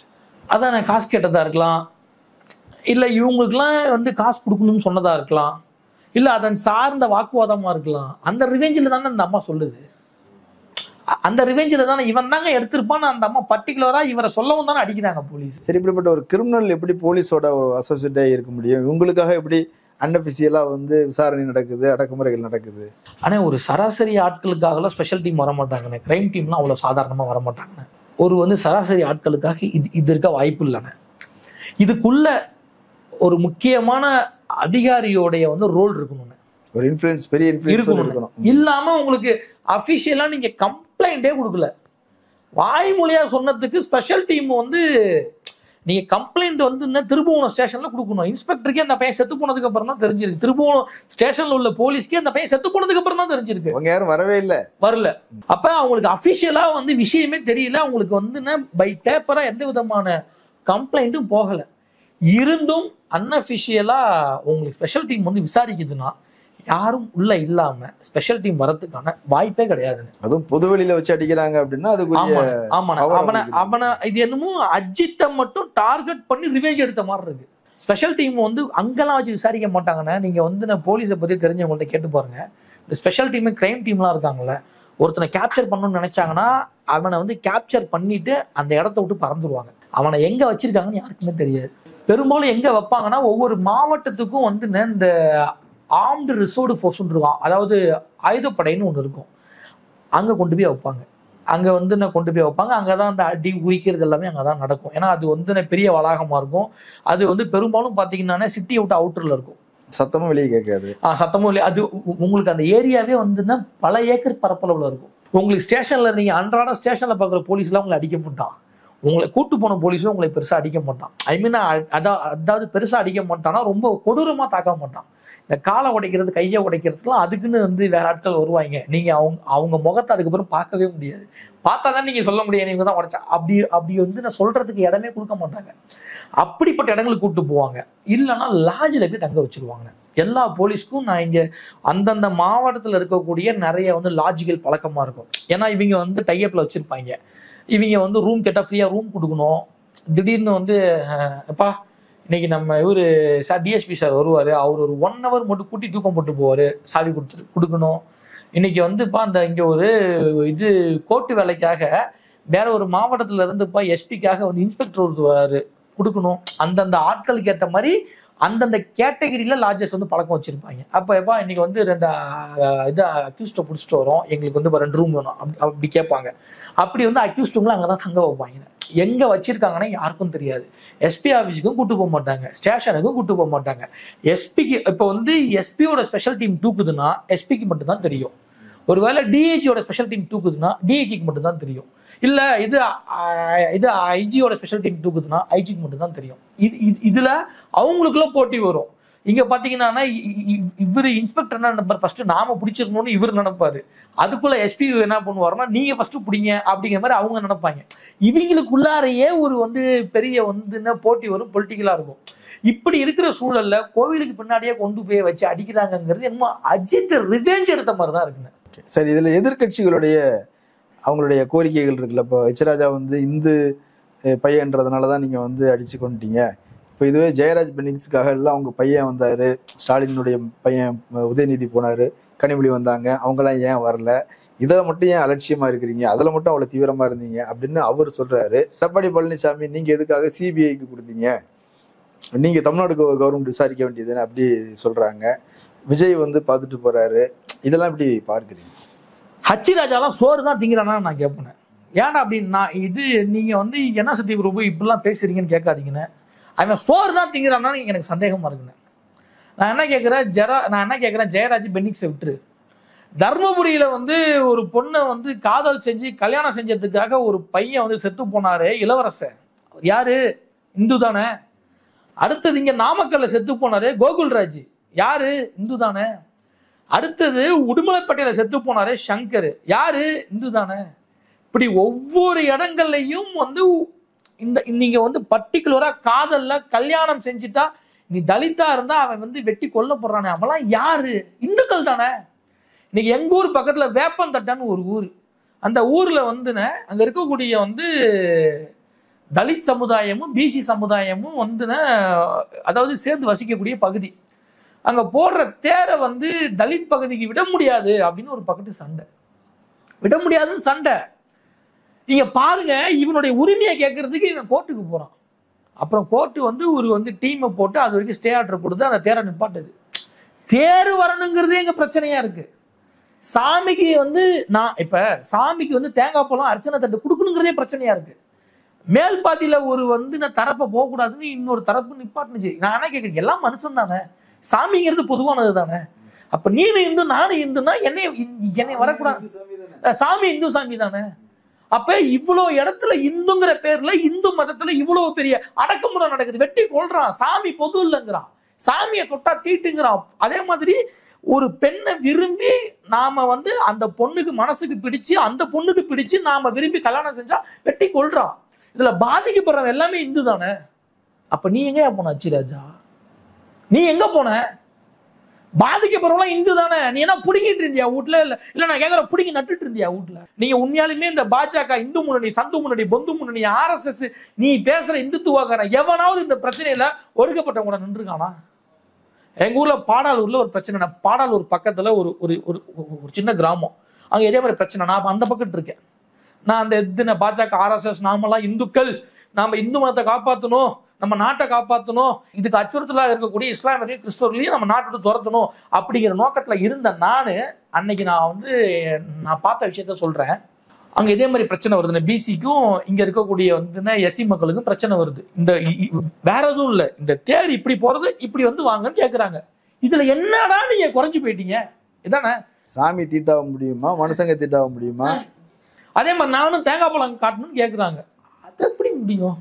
அதான் நான் காசு கேட்டதா இருக்கலாம், இல்ல இவங்களுக்குலாம் வந்து காசு கொடுக்கணும்னு சொன்னதா இருக்கலாம், இல்ல அதன் சார்ந்த வாக்குவாதமா இருக்கலாம். அந்த ரிவெஞ்சில் தானே இந்த அம்மா சொல்லுது. அந்த ரிவெஞ்சில் தானே இவன் தாங்க எடுத்திருப்பான்னு அந்த அம்மா பர்டிகுலரா இவரை சொல்லவும் தானே அடிக்கிறாங்க போலீஸ். சரி, இப்படிப்பட்ட ஒரு கிரிமினல் எப்படி போலீஸோட அசோசியேட்டா இருக்க முடியும்? இவங்களுக்காக எப்படி அன்அபிஷியலா வந்து விசாரணை நடக்குது, அடக்குமுறைகள் நடக்குது? ஆனா ஒரு சராசரி ஆட்களுக்காகலாம் ஸ்பெஷல் டீம் வர மாட்டாங்கண்ணே, கிரைம் டீம்லாம் அவ்வளவு சாதாரணமா வர மாட்டாங்கண்ணே. ஒரு வந்து சராசரி ஆட்களுக்காக இது இருக்க வாய்ப்பு இல்லைண்ணே. இதுக்குள்ள ஒரு முக்கியமான அதிகாரியோடைய வந்து ரோல் இருக்கணும், ஒரு இன்ஃப்ளூயன்ஸ், பெரிய இன்ஃப்ளூயன்ஸ் இருக்கணும். இல்லாம உங்களுக்கு அபிஷியலா நீங்க கம்ப்ளைண்டே கொடுக்கல, வாய்மொழியா சொன்னதுக்கு ஸ்பெஷல் டீம் வந்து நீங்க கம்ப்ளைண்ட் வந்து திருபுவனம் ஸ்டேஷன்ல கொடுக்கணும். இன்ஸ்பெக்டருக்கே அந்த பையன் செத்து போனதுக்கு அப்புறம் தான் தெரிஞ்சிருக்கு. திருபுவனம் ஸ்டேஷன்ல உள்ள போலீஸ்க்கே அந்த பையன் செத்து போனதுக்கு அப்புறம் தான் தெரிஞ்சிருக்கு. அவங்க யாரும் வரவே இல்லை, வரல. அப்ப அவங்களுக்கு அபிஷியலா வந்து விஷயமே தெரியல. அவங்களுக்கு வந்து பை பேப்பரா எந்த விதமான கம்ப்ளைண்ட்டும் போகல. இருந்தும் அன்அபிஷியலா உங்களுக்கு ஸ்பெஷல் டீம் வந்து விசாரிக்குதுன்னா யாரும் உள்ள இல்லாம ஸ்பெஷல் டீம் வரதுக்கான வாய்ப்பே கிடையாது. அதுவும் பொதுவெளியில வச்சு அடிக்கிறாங்க அப்படின்னா அவனை இது என்னமோ அஜித்தை மட்டும் டார்கெட் பண்ணி ரிவெஞ்ச் எடுத்த மாதிரி இருக்கு. ஸ்பெஷல் டீம் வந்து அங்கெல்லாம் வச்சு விசாரிக்க மாட்டாங்கன்னா நீங்க வந்து போலீஸை பத்தி தெரிஞ்சவங்கள்ட்ட கேட்டு பாருங்க. இந்த ஸ்பெஷல் டீம் கிரைம் டீம்லாம் இருக்காங்கல்ல, ஒருத்தனை கேப்சர் பண்ணணும்னு நினைச்சாங்கன்னா அவனை வந்து கேப்சர் பண்ணிட்டு அந்த இடத்த விட்டு பறந்துருவாங்க. அவனை எங்க வச்சிருக்காங்கன்னு யாருக்குமே தெரியாது. பெரும்பாலும் எங்க வைப்பாங்கன்னா ஒவ்வொரு மாவட்டத்துக்கும் வந்து இந்த ஆர்ம்டு ரிசர்வ்டு ஃபோர்ஸ்ன்னு இருக்கும், அதாவது ஆயுதப்படைன்னு ஒன்று இருக்கும், அங்கே கொண்டு போய் வைப்பாங்க. அங்கே வந்து கொண்டு போய் வைப்பாங்க. அங்கே தான் அந்த அடி உரிக்கிறது எல்லாமே அங்கே தான் நடக்கும். ஏன்னா அது வந்து பெரிய வளாகமாக இருக்கும். அது வந்து பெரும்பாலும் பார்த்தீங்கன்னா சிட்டி விட்டு அவுட்டரில் இருக்கும். சத்தமும் வெளியே கேட்காது. சத்தமும் வெளியே. அது உங்களுக்கு அந்த ஏரியாவே வந்து பல ஏக்கர் பரப்பளவில் இருக்கும். உங்களுக்கு ஸ்டேஷனில் நீங்கள் அன்றாட ஸ்டேஷனில் பார்க்குற போலீஸ்லாம் உங்களை அடிக்க மாட்டான். உங்களை கூட்டு போன போலீஸும் உங்களை பெருசாக அடிக்க மாட்டான். ஐ மீன் அதாவது பெருசாக அடிக்க மாட்டான்னா ரொம்ப கொடூரமாக தாக்க மாட்டான். இந்த காலை உடைக்கிறது, கையை உடைக்கிறதுலாம் அதுக்குன்னு வந்து வேற ஆட்கள் வருவாங்க. நீங்க அவங்க முகத்தை அதுக்கப்புறம் பார்க்கவே முடியாது. பார்த்தா தான் நீங்க சொல்ல முடியாது நீங்க தான் உடைச்சா. அப்படி வந்து நான் சொல்றதுக்கு இடமே கொடுக்க மாட்டாங்க. அப்படிப்பட்ட இடங்களுக்கு கூப்பிட்டு போவாங்க. இல்லைன்னா லாட்ஜில் போய் தங்க வச்சிருவாங்க. எல்லா போலீஸ்க்கும் நான் இங்க அந்தந்த மாவட்டத்தில் இருக்கக்கூடிய நிறைய வந்து லாஜிக்கல் பழக்கமா இருக்கும். ஏன்னா இவங்க வந்து டைப்ல வச்சிருப்பாங்க. இவங்க வந்து ரூம் கேட்டால் ஃப்ரீயா ரூம் கொடுக்கணும். திடீர்னு வந்து எப்பா இன்னைக்கு நம்ம இவர் சார் டிஎஸ்பி சார் வருவார், அவர் ஒரு 1 hour மட்டும் கூட்டி தூக்கம் போட்டு போவார், சாவி கொடுக்கணும். இன்னைக்கு வந்துப்பா அந்த இங்கே ஒரு இது கோர்ட்டு வேலைக்காக வேற ஒரு மாவட்டத்தில் இருந்துப்பா எஸ்பிக்காக வந்து இன்ஸ்பெக்டர் ஒருத்தர் கொடுக்கணும். அந்தந்த ஆட்களுக்கு ஏற்ற மாதிரி அந்தந்த கேட்டகரியில லாட்ஜஸ் வந்து பழக்கம் வச்சிருப்பாங்க. அப்போ எப்பா இன்னைக்கு வந்து 2 இது அக்யூஸ்டை பிடிச்சிட்டு வரோம், எங்களுக்கு வந்து 2 ரூம் வேணும் அப்படி கேட்பாங்க. அப்படி வந்து அக்யூஸ்ட் ரூம்ல அங்கதான் தங்க வைப்பாங்க. எங்க வச்சிருக்காங்கன்னா யாருக்கும் தெரியாது. எஸ்பி ஆஃபீஸுக்கும் கூட்டு போக மாட்டாங்க, ஸ்டேஷனுக்கும் கூட்டு போக மாட்டாங்க. எஸ்பிக்கு இப்போ வந்து எஸ்பியோட ஸ்பெஷல் டீம் தூக்குதுன்னா எஸ்பிக்கு மட்டும் தான் தெரியும். ஒருவேளை டிஐஜியோட ஸ்பெஷல் டீம் தூக்குதுன்னா டிஐஜிக்கு மட்டும் தான் தெரியும். இல்ல இது ஐஜியோட ஸ்பெஷல் டீம் தூக்குதுன்னா ஐஜிக்கு மட்டும் தான் தெரியும். இதுல அவங்களுக்குள்ள போட்டி வரும். இங்க பாத்தீங்கன்னா இவரு இன்ஸ்பெக்டர் என்ன நினைப்பாரு, ஃபர்ஸ்ட் நாம பிடிச்சிருக்கணும்னு இவர் நினைப்பாரு. அதுக்குள்ள எஸ்பி என்ன பண்ணுவாருன்னா நீங்க ஃபர்ஸ்ட் பிடிங்க அப்படிங்கிற மாதிரி அவங்க நினைப்பாங்க. இவங்களுக்குள்ளாரையே ஒரு வந்து பெரிய வந்து போட்டி வரும், பொலிட்டிக்கலா இருக்கும். இப்படி இருக்கிற சூழல்ல கோவிலுக்கு பின்னாடியே கொண்டு போய் வச்சு அடிக்கிறாங்கிறது என்னமோ அஜித் ரிவெஞ்ச் எடுத்த மாதிரி தான் இருக்குங்க. சரி, இதுல எதிர்கட்சிகளுடைய அவங்களுடைய கோரிக்கைகள் இருக்குல்ல. இப்போ எச்ராஜா வந்து இந்து பையன்றதுனாலதான் நீங்க வந்து அடிச்சு கொண்டுட்டீங்க. இப்போ இதுவே ஜெயராஜ் பெனிக்ஸுக்காக எல்லாம் அவங்க பையன் வந்தாரு, ஸ்டாலினுடைய பையன் உதயநிதி போனாரு, கனிமொழி வந்தாங்க, அவங்கெல்லாம் ஏன் வரல, இதை மட்டும் ஏன் அலட்சியமா இருக்கிறீங்க, அதுல மட்டும் அவ்வளவு தீவிரமா இருந்தீங்க அப்படின்னு அவர் சொல்றாரு. எடப்பாடி பழனிசாமி நீங்க எதுக்காக சிபிஐக்கு கொடுத்தீங்க, நீங்க தமிழ்நாடு கவர்மெண்ட் விசாரிக்க வேண்டியதுன்னு அப்படி சொல்றாங்க. விஜய் வந்து பார்த்துட்டு போறாரு. இதெல்லாம் எப்படி பார்க்குறீங்க? ஹச்சிராஜாலாம் சோறு தான் திங்கிறானா நான் கேட்பேன். ஏன்னா அப்படின்னா இது நீங்க வந்து என்ன சத்தி குரூப் இப்படிலாம் பேசுறீங்கன்னு கேட்காதீங்கன்னு. அவன் சோறு தான் திங்கிறானா எனக்கு சந்தேகமா இருக்குன்னு. நான் என்ன கேட்கிறேன், ஜெயராஜ் பெனிக்ஸை விட்டுரு. தர்மபுரியில வந்து ஒரு பொண்ணை வந்து காதல் செஞ்சு கல்யாணம் செஞ்சதுக்காக ஒரு பையன் வந்து செத்து போனாரு, இளவரசன். யாரு? இந்து தானே. அடுத்தது இங்க நாமக்கல்ல செத்து போனாரு கோகுல்ராஜ். யாரு? இந்து தானே. அடுத்தது உடுமலைப்பேட்டையில செத்து போனாரு சங்கர். யாரு? இந்து தானே. இப்படி ஒவ்வொரு இடங்கள்லையும் வந்து நீங்க வந்து பர்டிகுலரா காதல்ல கல்யாணம் செஞ்சுட்டா நீ தலித்தா இருந்தா அவன் வந்து வெட்டி கொல்லப்படுறானே, அவெல்லாம் யாரு? இந்துக்கள் தானே. இன்னைக்கு எங்க ஊர் பக்கத்துல வேப்பந்தட்டான்னு ஒரு ஊர். அந்த ஊர்ல வந்து அங்க இருக்கக்கூடிய வந்து தலித் சமுதாயமும் பிசி சமுதாயமும் வந்து அதாவது சேர்ந்து வசிக்கக்கூடிய பகுதி. அங்க போடுற தேரை வந்து தலித் பகுதிக்கு விட முடியாது அப்படின்னு ஒரு பக்கத்து சண்டை. விட முடியாதுன்னு சண்டை. நீங்க பாருங்க, இவனுடைய உரிமையை கேட்கறதுக்கு இவன் கோர்ட்டுக்கு போறான். அப்புறம் கோர்ட்டு வந்து ஒரு வந்து டீமை போட்டு அது வரைக்கும் ஸ்டே ஆர்டர் கொடுத்து அந்த தேரை நிப்பாட்டுது. தேர் வரணுங்கிறதே எங்க பிரச்சனையா இருக்கு. சாமிக்கு வந்து சாமிக்கு வந்து தேங்காய் பழம் அர்ச்சனை தட்டு கொடுக்கணுங்கிறதே பிரச்சனையா இருக்கு. மேல் பாதியில ஒரு வந்து நான் தரப்ப போகக்கூடாதுன்னு இன்னொரு தரப்பு நிப்பாட்டுனுச்சு. நான் என்ன கேட்கறேன், எல்லாம் மனுஷன் தானே, சாமிங்கிறது பொதுவானது தானே. அப்ப நீனு இந்து நானும் இந்துன்னா என்னை வரக்கூடாது. சாமி இந்து சாமி தானே. அப்ப இவ்வளவு இடத்துல இந்துங்கிற பேர்ல இந்து மதத்துல இவ்வளவு பெரிய அடக்குமுறை நடக்குது. வெட்டி கொள்றான், சாமி பொது இல்லைங்கிறான், சாமியை தொட்டா தீட்டுங்கிறான். அதே மாதிரி ஒரு பெண்ணை விரும்பி நாம வந்து அந்த பொண்ணுக்கு மனசுக்கு பிடிச்சு அந்த பொண்ணுக்கு பிடிச்சு நாம விரும்பி கல்யாணம் செஞ்சா வெட்டி கொள்றான். இதுல பாதிக்கப்படுறது எல்லாமே இந்து தானே. அப்ப நீ எங்க போன அச்சிராஜா? நீ எங்க போன? பாதிக்கப்படுறவங்க இந்து தானே. நீ என்ன புடுங்கிட்டு இருந்தியா வீட்டுல? இல்ல நான் கேக்குற புடுங்கி நட்டுட்டு இருந்தியா வீட்டுல? நீங்க உண்மையாலுமே இந்த பாஜக, இந்து முன்னணி, சந்து முன்னணி, பொந்து முன்னணி, RSS, நீ பேசுற இந்துத்துவக்காரன் எவனாவது இந்த பிரச்சனையில ஒடுக்கப்பட்டவங்க கூட நின்றுருக்கானா? எங்க ஊர்ல பாடாலூர்ல ஒரு பிரச்சனை. பாடாலூர் பக்கத்துல ஒரு ஒரு சின்ன கிராமம். அங்க இதே மாதிரி பிரச்சனை. நான் அந்த பக்கம் இருக்கேன். நான் அந்த பாஜக, RSS, நாமெல்லாம் இந்துக்கள், நாம இந்து மதத்தை காப்பாற்றணும், நம்ம நாட்டை காப்பாற்றணும், இதுக்கு அச்சுறுத்தலா இருக்கக்கூடிய இஸ்லாமியரையும் கிறிஸ்தவர்களையும் நம்ம நாட்டை துரத்தணும் அப்படிங்கிற நோக்கத்துல இருந்த நானு அன்னைக்கு நான் பார்த்த விஷயத்த சொல்றேன். அங்க இதே மாதிரி பிரச்சனை வருது. பிசிக்கும் இங்க இருக்கக்கூடிய வந்து எஸ்சி மக்களுக்கும் பிரச்சனை வருது. இந்த வேற எதுவும் இல்ல, இந்த தேர் இப்படி போறது, இப்படி வந்து வாங்கன்னு கேக்குறாங்க. இதுல என்னடா நீங்க குறைஞ்சு போயிட்டீங்க? இதானே சாமி தீட்டாக முடியுமா, மனுஷங்க தீட்டாக முடியுமா? அதே மாதிரி நானும் தேங்காய் பழம் காட்டணும்னு கேக்குறாங்க. அது எப்படி முடியும்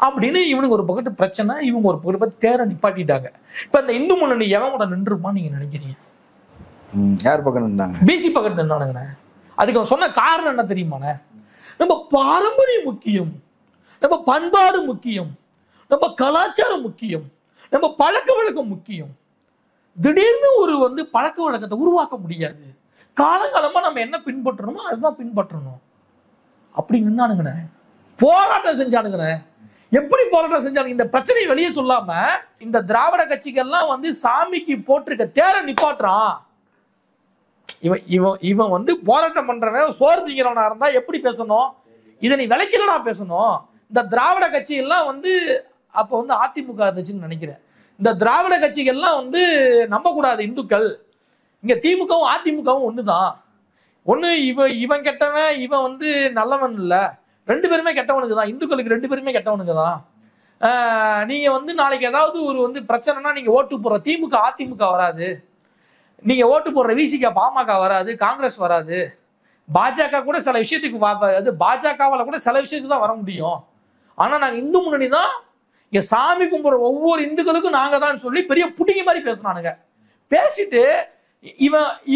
அப்படின்னு இவனுக்கு ஒரு பக்கத்து பிரச்சனை, இவங்க ஒரு பக்கத்து தேரை நிப்பாட்டிட்டாங்க. இப்ப இந்த இந்து முன்னணி எவன் கூட நின்றுமா நீங்க நினைக்கிறீங்க? யார் பக்கம் நின்றாங்க? பிசி பக்கம் நின்றானுங்கண்ணே. அதுக்கு அவன் சொன்ன காரணம் என்ன தெரியுமாண்ணே? நம்ம பாரம்பரியம் முக்கியம், நம்ம பண்பாடு முக்கியம், நம்ம கலாச்சாரம் முக்கியம், நம்ம பழக்க வழக்கம் முக்கியம். திடீர்னு ஒரு வந்து பழக்க வழக்கத்தை உருவாக்க முடியாது. காலங்காலமா நம்ம என்ன பின்பற்றணுமோ அதுதான் பின்பற்றணும் அப்படி நின்னானுங்கண்ணே. போராட்டம் செஞ்சானுங்கண்ணே. எப்படி போராட்டம் செஞ்சானுங்க? இந்த பிரச்சனையை வெளியே சொல்லாம இந்த திராவிட கட்சிகள்லாம் வந்து சாமிக்கு போட்டிருக்க தேரை நிப்பாட்டுறான். இவன் வந்து போராட்டம் பண்றவன் சோறு திங்கிறவனா இருந்தா எப்படி பேசணும்? இதை நீ விலைக்கலடா பேசணும். இந்த திராவிட கட்சி எல்லாம் வந்து அப்ப வந்து அதிமுக இருந்துச்சுன்னு நினைக்கிறேன். இந்த திராவிட கட்சிகள்லாம் வந்து நம்ப கூடாது இந்துக்கள். இங்க திமுகவும் அதிமுகவும் ஒண்ணுதான். ஒண்ணு இவன் கெட்டவன், இவன் வந்து நல்லவன் இல்ல, ரெண்டு பேருமே கெட்டவனுக்கு தான். இந்துக்களுக்கு ரெண்டு பேருமே கெட்டவனுக்கு தான். நீங்க வந்து நாளைக்கு ஏதாவது ஒரு வந்து பிரச்சனைனா நீங்க ஓட்டு போடுற திமுக அதிமுக வராது, நீங்க ஓட்டு போடுற விசிக பாமக வராது, காங்கிரஸ் வராது, பாஜக கூட சில விஷயத்துக்கு பாஜகவால கூட சில விஷயத்துக்கு தான் வர முடியும். ஆனா நாங்க இந்து முன்னணி தான், இங்க சாமி கும்பிடுற ஒவ்வொரு இந்துக்களுக்கும் நாங்க தான் சொல்லி பெரிய புடிங்கி மாதிரி பேசினானுங்க. பேசிட்டு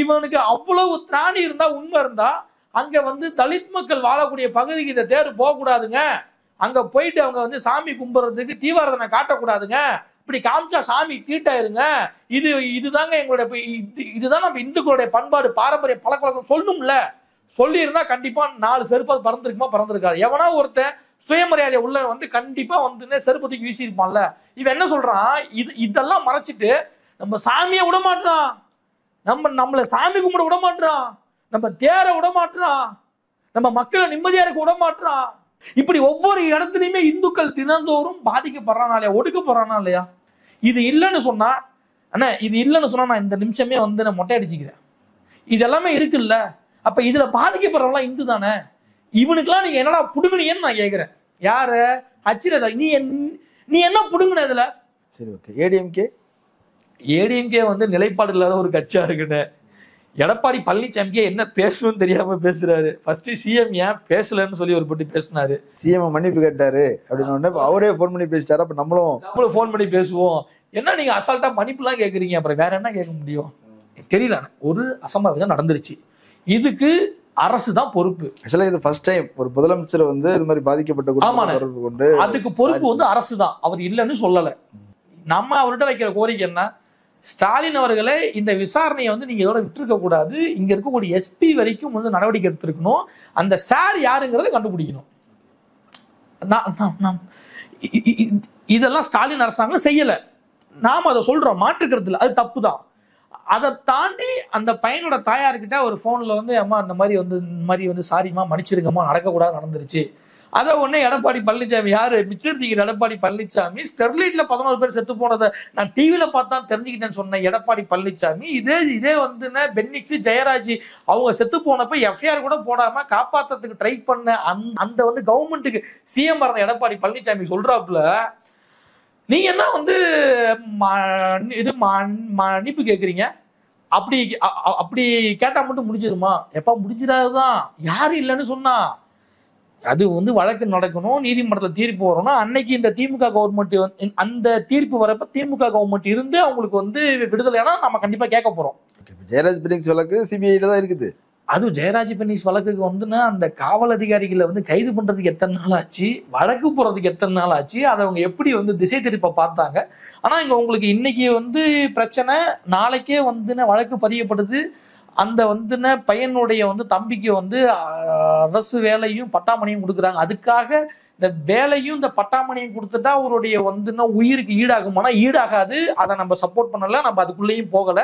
இவனுக்கு அவ்வளவு திராணி இருந்தா, உண்மை இருந்தா, அங்க வந்து தலித் மக்கள் வாழக்கூடிய பகுதிக்கு இந்த தேர் போகக்கூடாதுங்க, அங்க போயிட்டு அவங்க வந்து சாமி கும்பிடுறதுக்கு தீவிரதனை காட்டக்கூடாதுங்க, இப்படி காமிச்சா சாமி தீட்டாயிருங்க, இதுதாங்க எங்களுடைய இதுதான் நம்ம இந்துக்களுடைய பண்பாடு பாரம்பரிய பழக்கவழக்கம் சொல்லணும்ல. சொல்லி இருந்தா கண்டிப்பா 4 செருப்பு பறந்துருக்குமா, பறந்துருக்காது. எவனா ஒருத்தன் சுயமரியாதை உள்ள வந்து கண்டிப்பா வந்து செருப்பத்துக்கு வீசியிருப்பான்ல. இவன் என்ன சொல்றான்? இதெல்லாம் மறைச்சிட்டு நம்ம சாமியை விட மாட்டான், நம்மள சாமி கும்பிட விட மாட்டான், நம்ம தேரை விட மாட்டான், நம்ம மக்களை நிம்மதியா இருக்க விட மாட்டான். இப்படி ஒவ்வொரு இடத்துலயுமே இந்துக்கள் தினந்தோறும் பாதிக்கப்படுறானா இல்லையா, ஒடுக்கப்படுறானா இல்லையா? இது இல்லைன்னு சொன்னா அண்ணா, இது இல்லைன்னு சொன்னா நான் இந்த நிமிஷமே வந்து நான் மொட்டை அடிச்சுக்கிறேன். இது எல்லாமே இருக்குல்ல. அப்ப இதுல பாதிக்கப்படுறவங்களாம் இந்து தானே. இவனுக்குலாம் நீங்க என்னடா புடுங்குனீங்கன்னு நான் கேக்குறேன். யாரு? அச்சிரதா. நீ என்ன புடுங்குன இதுல? சரி, ஓகே. ஏடிஎம்கே வந்து நிலைப்பாடு இல்லாத ஒரு கட்சியா இருக்குன்னு எடப்பாடி பழனிசாமிக்கே என்ன பேசணும்னு தெரியாம பேசுறாரு. ஃபர்ஸ்ட் சிஎம் ஏன் பேசலன்னு சொல்லி ஒரு போட்டு பேசினாரு. சிஎம் மன்னிப்பு கேட்டாரு அப்படின்னு அவரே போன் பண்ணி பேசிட்டாரு. அப்ப நம்மளும் போன் பண்ணி பேசுவோம். என்ன நீங்க அசால்ட்டா மன்னிப்பு எல்லாம் கேக்குறீங்க, அப்புறம் வேற என்ன கேட்க முடியும்? தெரியல. ஒரு அசம்பாவிதம் நடந்துருச்சு, இதுக்கு அரசு தான் பொறுப்பு. ஆக்சுவலா இது ஃபர்ஸ்ட் டைம் ஒரு முதலமைச்சர் வந்து இது மாதிரி பாதிக்கப்பட்ட தொடர்பு கொண்டு அதுக்கு பொறுப்பு வந்து அரசு தான். அவர் இல்லைன்னு சொல்லல. நம்ம அவர்கிட்ட வைக்கிற கோரிக்கை என்ன? ஸ்டாலின் அவர்களே, இந்த விசாரணையை வந்து நீங்க இதோட விட்டுருக்க கூடாது. இங்க இருக்கக்கூடிய எஸ்பி வரைக்கும் வந்து நடவடிக்கை எடுத்திருக்கணும். அந்த சார் யாருங்கிறத கண்டுபிடிக்கணும். இதெல்லாம் ஸ்டாலின் அரசாங்கம் செய்யல. நாம அதை சொல்றோம், மாற்றுக்கிறதுல அது தப்பு தான். அதை தாண்டி அந்த பையனோட தாயார்கிட்ட ஒரு போன்ல வந்து அம்மா இந்த மாதிரி வந்து சாரிம்மா, மன்னிச்சிருங்கம்மா, நடக்கக்கூடாது, நடந்துருச்சு. அதை ஒண்ணு எடப்பாடி பழனிசாமி, யாரு மிச்சர் தீங்கிற எடப்பாடி பழனிசாமி, ஸ்டெர்லைட்ல 11 பேர் செத்து போனதை நான் டிவில பார்த்தா தெரிஞ்சுக்கிட்டேன்னு சொன்ன எடப்பாடி பழனிசாமி, இதே வந்து பென்னிக்ஸ், ஜெயராஜ் அவங்க செத்து போனப்ப எஃப்ஐஆர் கூட போடாம காப்பாத்துறதுக்கு ட்ரை பண்ண அந்த வந்து கவர்மெண்ட்டுக்கு சிஎம் இருந்த எடப்பாடி பழனிசாமி சொல்றாப்புல, நீங்க என்ன வந்து இது மன்னிப்பு கேக்குறீங்க? அப்படி கேட்டா மட்டும் முடிஞ்சிருமா? எப்ப முடிஞ்சிடாதுதான். யாரு இல்லைன்னு சொன்னா? அது வந்து வழக்கு நடக்கணும், நீதிமன்றத்தில் தீர்ப்பு வரணும். அன்னைக்கு இந்த திமுக கவர்மெண்ட் அந்த தீர்ப்பு வரப்ப திமுக கவர்மெண்ட் இருந்து அவங்களுக்கு வந்து விடுதலைனா நம்ம கண்டிப்பா கேட்க போறோம். ஜெயராஜ் பெனிக்ஸ் வழக்கு சிபிஐல தான் இருக்குது. அதுவும் ஜெயராஜ் பெனிக்ஸ் வழக்குக்கு வந்துன்னா அந்த காவல் அதிகாரிகளை வந்து கைது பண்றதுக்கு எத்தனை நாள் ஆச்சு, வழக்கு போறதுக்கு எத்தனை நாள் ஆச்சு, அதை அவங்க எப்படி வந்து திசை திருப்ப பார்த்தாங்க. ஆனா இங்க உங்களுக்கு இன்னைக்கு வந்து பிரச்சனை, நாளைக்கே வந்து வழக்கு பதியப்படுது. அந்த வந்து பையனுடைய வந்து தம்பிக்கு வந்து அரசு வேலையும் பட்டாமணியும் கொடுக்குறாங்க. அதுக்காக இந்த வேலையும் இந்த பட்டாமணியும் கொடுத்துட்டா அவருடைய வந்து உயிருக்கு ஈடாகுமானா ஈடாகாது. அதை நம்ம சப்போர்ட் பண்ணல, நம்ம அதுக்குள்ளேயும் போகல.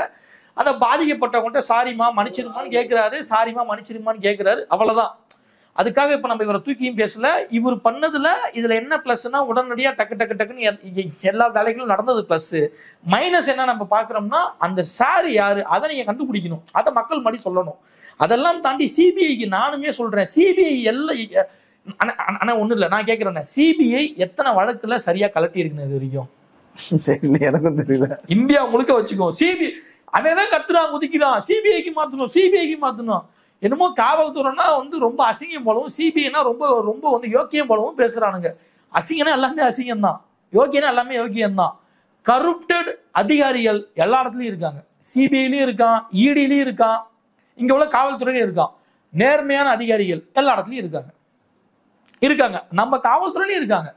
அந்த பாதிக்கப்பட்டவங்கள்ட்ட சாரிமா மன்னிச்சிருமான்னு கேட்கிறாரு, சாரிமா மன்னிச்சிருமான்னு கேட்கிறாரு, அவ்வளவுதான். அதுக்காக இப்ப நம்ம இவரை தூக்கியும் பேசல. இவர் பண்ணதுல இதுல என்ன பிளஸ்னா உடனடியா டக்கு டக்கு டக்குன்னு எல்லா வேலைகளும் நடந்தது பிளஸ். மைனஸ் என்ன நம்ம பாக்குறோம்னா அந்த சார் யாரு அதை நீங்க கண்டுபிடிக்கணும், அதை மக்கள் மடி சொல்லணும். அதெல்லாம் தாண்டி சிபிஐக்கு நானுமே சொல்றேன், சிபிஐ எல்லாம் ஆனா ஒண்ணு இல்ல, நான் கேட்கிறேன், சிபிஐ எத்தனை வழக்குல சரியா கலட்டி இருக்குன்னு இது வரைக்கும் எனக்கும் தெரியல. இந்தியா முழுக்க வச்சுக்கோ சிபிஐ அவன் கத்துறான், குதிக்கிறான், சிபிஐக்கு மாத்தணும், சிபிஐக்கு மாத்தணும். என்னமோ காவல்துறைனா வந்து ரொம்ப அசிங்கம் போலவும், சிபிஐனா ரொம்ப ரொம்ப வந்து யோக்கியம் போலவும் பேசுறானுங்க. அசிங்கம்னா எல்லாமே அசிங்கம் தான், யோக்கியனா எல்லாமே யோக்கியம் தான். கருப்டட் அதிகாரிகள் எல்லா இடத்துலயும் இருக்காங்க, சிபிஐலயும் இருக்கான், இடிலையும் இருக்கான், இங்க உள்ள காவல்துறையிலும் இருக்கான். நேர்மையான அதிகாரிகள் எல்லா இடத்துலயும் இருக்காங்க, நம்ம காவல்துறையிலும் இருக்காங்க.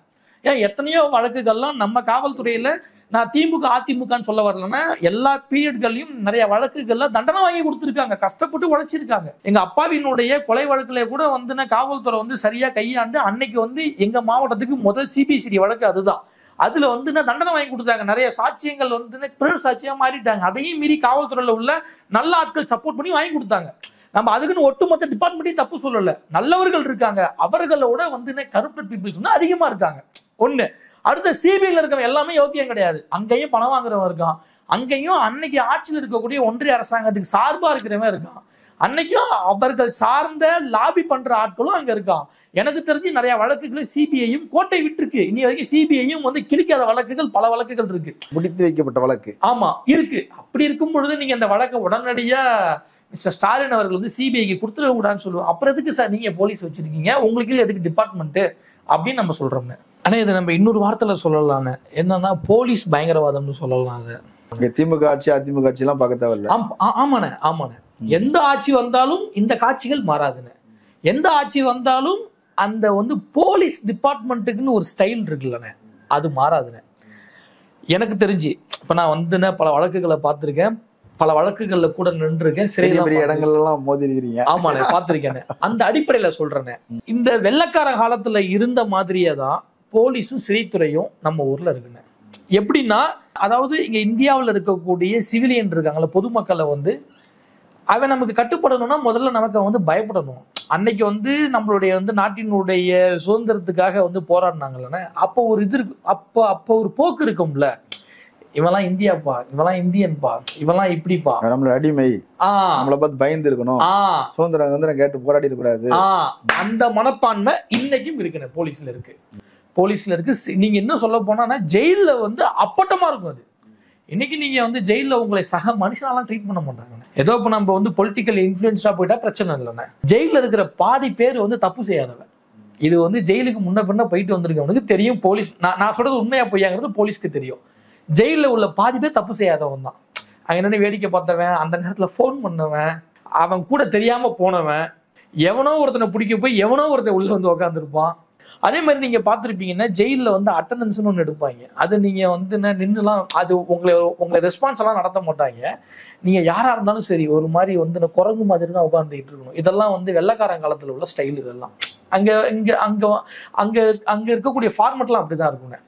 ஏன் எத்தனையோ வழக்குகள்லாம் நம்ம காவல்துறையில, நான் திமுக அதிமுகன்னு சொல்ல வரலன்னா எல்லா பீரியட்கள்லயும் நிறைய வழக்குகள்ல தண்டனை வாங்கி கொடுத்துருக்காங்க, கஷ்டப்பட்டு உழைச்சிருக்காங்க. எங்க அப்பாவினுடைய கொலை வழக்குல கூட வந்து காவல்துறை வந்து சரியா கையாண்டு அன்னைக்கு வந்து எங்க மாவட்டத்துக்கு முதல் சிபிசிடி வழக்கு அதுதான். அதுல வந்து தண்டனை வாங்கி கொடுத்தாங்க. நிறைய சாட்சியங்கள் வந்து பிறர் சாட்சியா மாறிட்டாங்க. அதையும் மீறி காவல்துறையில உள்ள நல்ல ஆட்கள் சப்போர்ட் பண்ணி வாங்கி கொடுத்தாங்க. நம்ம அதுக்குன்னு ஒட்டுமொத்த டிபார்ட்மெண்ட்டையும் தப்பு சொல்லல, நல்லவர்கள் இருக்காங்க, அவர்களோட வந்து கரப்டட் பீப்புள்ஸ் வந்து அதிகமா இருக்காங்க. ஒண்ணு. அடுத்த சிபிஐல இருக்கவன் எல்லாமே யோக்கியம் கிடையாது, அங்கேயும் பணம் வாங்குறவன் இருக்கான், அங்கேயும் அன்னைக்கு ஆட்சியில் இருக்கக்கூடிய ஒன்றிய அரசாங்கத்துக்கு சார்பா இருக்கிறவன் இருக்கான், அன்னைக்கும் அவர்கள் சார்ந்த லாபி பண்ற ஆட்களும் அங்க இருக்கான். எனக்கு தெரிஞ்சு நிறைய வழக்குகள் சிபிஐயும் கோட்டை விட்டுருக்கு. இனி வரைக்கும் சிபிஐயும் வந்து கிழிக்காத வழக்குகள் பல வழக்குகள் இருக்கு, முடித்து வைக்கப்பட்ட வழக்கு. ஆமா இருக்கு. அப்படி இருக்கும் பொழுது நீங்க அந்த வழக்கை உடனடியா மிஸ்டர் ஸ்டாலின் அவர்கள் வந்து சிபிஐக்கு கொடுத்துட கூடாதுன்னு சொல்லுவோம். அப்புறம் எதுக்கு சார் நீங்க போலீஸ் வச்சிருக்கீங்க, உங்களுக்கு எதுக்கு டிபார்ட்மெண்ட் அப்படின்னு நம்ம சொல்றோம். ஆனா இதை நம்ம இன்னொரு வார்த்தையில சொல்லலாம்னு என்னன்னா போலீஸ் பயங்கரவாதம்னு சொல்லலாம். அதை திமுக ஆட்சி அதிமுக ஆட்சி எல்லாம் பார்க்க தேவையில்ல. ஆமாண்ணே ஆமாண்ணே, எந்த ஆட்சி வந்தாலும் இந்த காட்சிகள் மாறாதுன்னு. எந்த ஆட்சி வந்தாலும் அந்த வந்து போலீஸ் டிபார்ட்மெண்ட்டுக்குன்னு ஒரு ஸ்டைல் இருக்குல்லண்ணே, அது மாறாதுண்ணே. எனக்கு தெரிஞ்சு இப்ப நான் வந்து பல வழக்குகளை பார்த்திருக்கேன், பல வழக்குகள்ல கூட நின்றுருக்கேன், பெரிய இடங்கள்லாம் மோதி இருக்கிறீங்க. ஆமாண்ணே பார்த்திருக்கேன். அந்த அடிப்படையில சொல்றேன், இந்த வெள்ளைக்கார காலத்துல இருந்த மாதிரியே தான் போலீஸும் சிறைத்துறையும் நம்ம ஊர்ல இருக்குங்க. எப்படின்னா, அதாவது இங்க இந்தியாவில் இருக்கக்கூடிய சிவிலியன் இருக்காங்கல்ல, பொதுமக்களை வந்து அவன் நமக்கு கட்டுப்படணும்னா முதல்ல நமக்கு வந்து பயப்படணும். அன்னைக்கு வந்து நம்மளுடைய வந்து நாட்டினுடைய சுதந்திரத்துக்காக வந்து போராடினாங்கல்ல, அப்போ ஒரு இது இருக்கு, அப்போ ஒரு போக்கு இருக்கும்ல, இவெல்லாம் இந்தியாப்பா, இவெல்லாம் இந்தியன்பா, இவெல்லாம் இப்படிப்பா, நம்மள அடிமை, நம்மளை பார்த்து பயந்து இருக்கணும், சுதந்திரம் வந்து கேட்டு போராடி இருக்கக்கூடாது, அந்த மனப்பான்மை இன்னைக்கும் இருக்குண்ணே போலீஸ்ல இருக்கு. போலீஸ்ல இருக்கு. நீங்க என்ன சொல்ல போனா ஜெயில வந்து அப்பட்டமா இருக்கும் அது. இன்னைக்கு நீங்க வந்து ஜெயில உங்களை சக மனுஷனாலாம் ட்ரீட் பண்ண மாட்டாங்க. ஏதோ இப்ப நம்ம வந்து பொலிட்டிக்கல் இன்ஃபுளுன்ஸா போயிட்டா பிரச்சனை இல்லைண்ணே. ஜெயில இருக்கிற பாதி பேர் வந்து தப்பு செய்யாதவன். இது வந்து ஜெயிலுக்கு முன்ன பின்ன போயிட்டு வந்திருக்கவனுக்கு தெரியும். போலீஸ் நான் சொல்றது உண்மையா பொய்யாங்கிறது போலீஸ்க்கு தெரியும். ஜெயில உள்ள பாதி பேர் தப்பு செய்யாதவன் தான். அங்க என்னன்னு வேடிக்கை பார்த்தவன், அந்த நேரத்துல போன் பண்ணவன், அவன் கூட தெரியாம போனவன், எவனோ ஒருத்தனை பிடிக்க போய் எவனோ ஒருத்தன் உள்ள வந்து உட்காந்துருப்பான். அதே மாதிரி நீங்க பாத்துருப்பீங்கன்னா ஜெயில வந்து அட்டண்டன்ஸ்னு ஒண்ணு எடுப்பாங்க. அது நீங்க வந்து நின்றுலாம் அது உங்களை ரெஸ்பான்ஸ் எல்லாம் நடத்த மாட்டாங்க. நீங்க யாரா இருந்தாலும் சரி ஒரு மாதிரி வந்து குரங்கு மாதிரி தான் உட்காந்துட்டு இருக்கணும். இதெல்லாம் வந்து வெள்ளைக்காரன் காலத்துல உள்ள ஸ்டைல். இதெல்லாம் அங்க இங்க அங்க அங்க அங்க இருக்கக்கூடிய ஃபார்மெட்லாம் அப்படிதான் இருக்குங்க.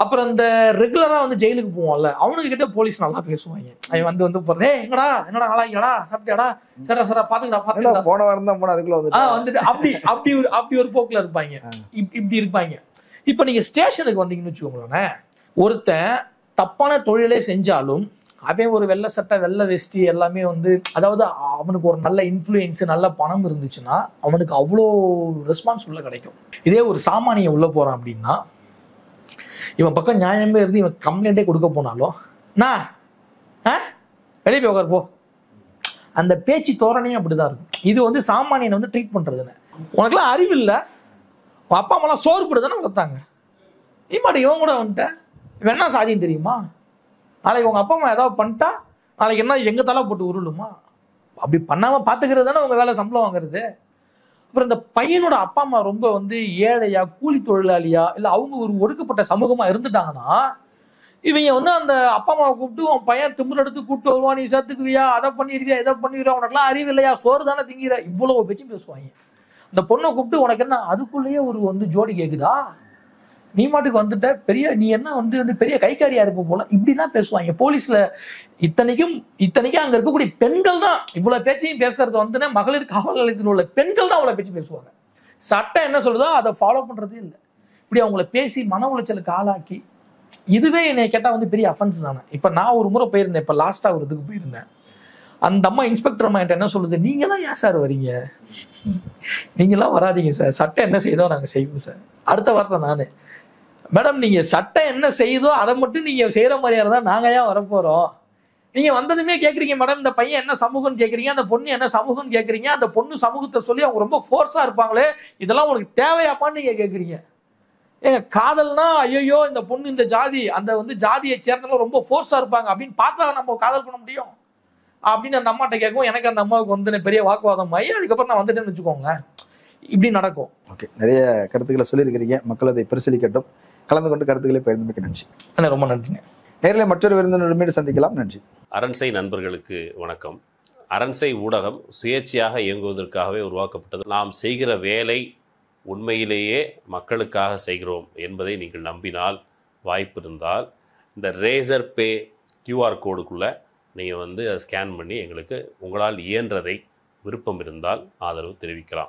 அப்புறம் இந்த ரெகுலரா வந்து ஜெயிலுக்கு போவான்ல, அவனுக்கு கிட்ட போலீஸ் நல்லா பேசுவாங்க. அவன் வந்து போறேன், எங்கடா என்னடா நாளாங்கடா சாப்பிட்டியாடா, சரா பாத்துக்கடா போன வாரம் தான் போன அதுக்குள்ள வந்துட்டு அப்படி ஒரு போக்குல இருப்பாங்க, இப்படி இருப்பாங்க. இப்ப நீங்க ஸ்டேஷனுக்கு வந்தீங்கன்னு வச்சுக்கோங்களேன், ஒருத்தன் தப்பான தொழிலே செஞ்சாலும் அவன் ஒரு வெள்ளை சட்டை வெள்ளை வெஸ்டி எல்லாமே வந்து, அதாவது அவனுக்கு ஒரு நல்ல இன்ஃப்ளூயன்ஸ் நல்ல பணம் இருந்துச்சுன்னா அவனுக்கு அவ்வளோ ரெஸ்பான்ஸ் உள்ள கிடைக்கும். இதே ஒரு சாமானியம் உள்ள போறான் அப்படின்னா, இவன் பக்கம் நியாயமே இருந்து இவன் கம்ப்ளைண்டே கொடுக்க போனாலும் நான் வெளியே போய் உட்கார் போ, அந்த பேச்சு தோரணையும் அப்படிதான் இருக்கும். இது வந்து சாமானியனை வந்து ட்ரீட் பண்றதுன்னு. உனக்குலாம் அறிவு இல்லை, உன் அப்பா அம்மாலாம் சோறு போட்டு தானே வளர்த்தாங்க. நீ மாட்டு இவன் கூட வந்துட்ட, இவன் என்ன சாதின்னு தெரியுமா? நாளைக்கு உங்க அப்பா அம்மா ஏதாவது பண்ணிட்டா நாளைக்கு என்ன எங்க தலை போட்டு உருளுமா? அப்படி பண்ணாம பாத்துக்கிறது தானே உங்க வேலை, சம்பளம் வாங்குறது. அப்புறம் இந்த பையனோட அப்பா அம்மா ரொம்ப வந்து ஏழையா, கூலி தொழிலாளியா, இல்ல அவங்க ஒரு ஒடுக்கப்பட்ட சமூகமா இருந்துட்டாங்கன்னா, இவங்க வந்து அந்த அப்பா அம்மாவை கூப்பிட்டு உன் பையன் திமிர் எடுத்து கூப்பிட்டு வருவான், நீ சேர்த்துக்குவியா, அதை பண்ணிருவியா, இதை பண்ணிருவியா, உனக்குலாம் அறிவு இல்லையா, சோறு தானே திங்கிற, இவ்வளவு பேச்சு பேசுவாங்க. அந்த பொண்ணை கூப்பிட்டு உனக்கு என்ன அதுக்குள்ளேயே ஒரு வந்து ஜோடி கேக்குதா, நீ மாட்டுக்கு வந்துட்ட பெரிய, நீ என்ன வந்து பெரிய கைக்காரியா இருப்ப போல, இப்படிலாம் பேசுவாங்க. போலீஸ்ல இத்தனைக்கும் அங்க இருக்கக்கூடிய பெண்கள் தான் இவ்வளவு பேச்சையும் பேசுறது வந்து மகளிர் காவல் நிலையத்தில் உள்ள பெண்கள் தான் அவ்வளவு பேச்சு பேசுவாங்க. சட்டம் என்ன சொல்லுதோ அதை ஃபாலோ பண்றதே இல்லை. இப்படி அவங்கள பேசி மன உளைச்சலுக்கு ஆளாக்கி, இதுவே என்னை கேட்டா வந்து பெரிய அஃபென்ஸ் தானே. இப்ப நான் ஒரு முறை போயிருந்தேன், இப்ப லாஸ்டா ஒரு இதுக்கு போயிருந்தேன். அந்த அம்மா இன்ஸ்பெக்டர் அம்மா என்கிட்ட என்ன சொல்லுது, நீங்க தான் ஏன் சார் வரீங்க, நீங்களாம் வராதீங்க சார், சட்டம் என்ன செய்தோ நாங்க செய்வோம் சார். அடுத்த வார்த்தை நானு, மேடம் நீங்க சட்டம் என்ன செய்யுதோ அதை மட்டும் நீங்க செய்யற மாதிரியா இருந்தா நாங்க ஏன் வரப்போறோம், நீங்க வந்ததுமே கேக்குறீங்க மேடம் இந்த பையன் என்ன சமூகம்னு கேக்குறீங்க, அந்த பொண்ணு என்ன சமூகம்னு கேக்குறீங்க, அந்த பொண்ணு சமூகத்தை சொல்லி அவங்க ரொம்ப ஃபோர்ஸா இருப்பாங்களே, இதெல்லாம் உங்களுக்கு தேவையாப்பான்னு நீங்க கேக்குறீங்க. ஏங்க காதல்னா ஐயோ இந்த பொண்ணு இந்த ஜாதி, அந்த வந்து ஜாதியை சேர்ந்தவங்க ரொம்ப ஃபோர்ஸா இருப்பாங்க அப்படின்னு பார்த்தா நம்ம காதல் பண்ண முடியும் அப்படின்னு அந்த அம்மாட்ட கேட்கும். எனக்கு அந்த அம்மாவுக்கு வந்து பெரிய வாக்குவாதம் ஆகி அதுக்கப்புறம் நான் வந்துட்டேன்னு வச்சுக்கோங்களேன், இப்படி நடக்கும். ஓகே, நிறைய கருத்துக்களை சொல்லியிருக்கிறீங்க, மக்கள் அதை பரிசீலிக்கட்டும். கலந்து கொண்டு கருத்துக்களை பகிர்ந்தமைக்கு நன்றி. ரொம்ப நன்றிங்க. நேரில் மற்றொரு விருந்தினருமே சந்திக்கலாம். நன்றி. அரண்சை நண்பர்களுக்கு வணக்கம். அரண்சை ஊடகம் சுயேட்சையாக இயங்குவதற்காகவே உருவாக்கப்பட்டது. நாம் செய்கிற வேலை உண்மையிலேயே மக்களுக்காக செய்கிறோம் என்பதை நீங்கள் நம்பினால், வாய்ப்பு இருந்தால் இந்த ரேசர் பே கியூஆர் கோடுக்குள்ளே நீங்கள் வந்து அதை ஸ்கேன் பண்ணி எங்களுக்கு உங்களால் இயன்றதை விருப்பம் இருந்தால் ஆதரவு தெரிவிக்கலாம்.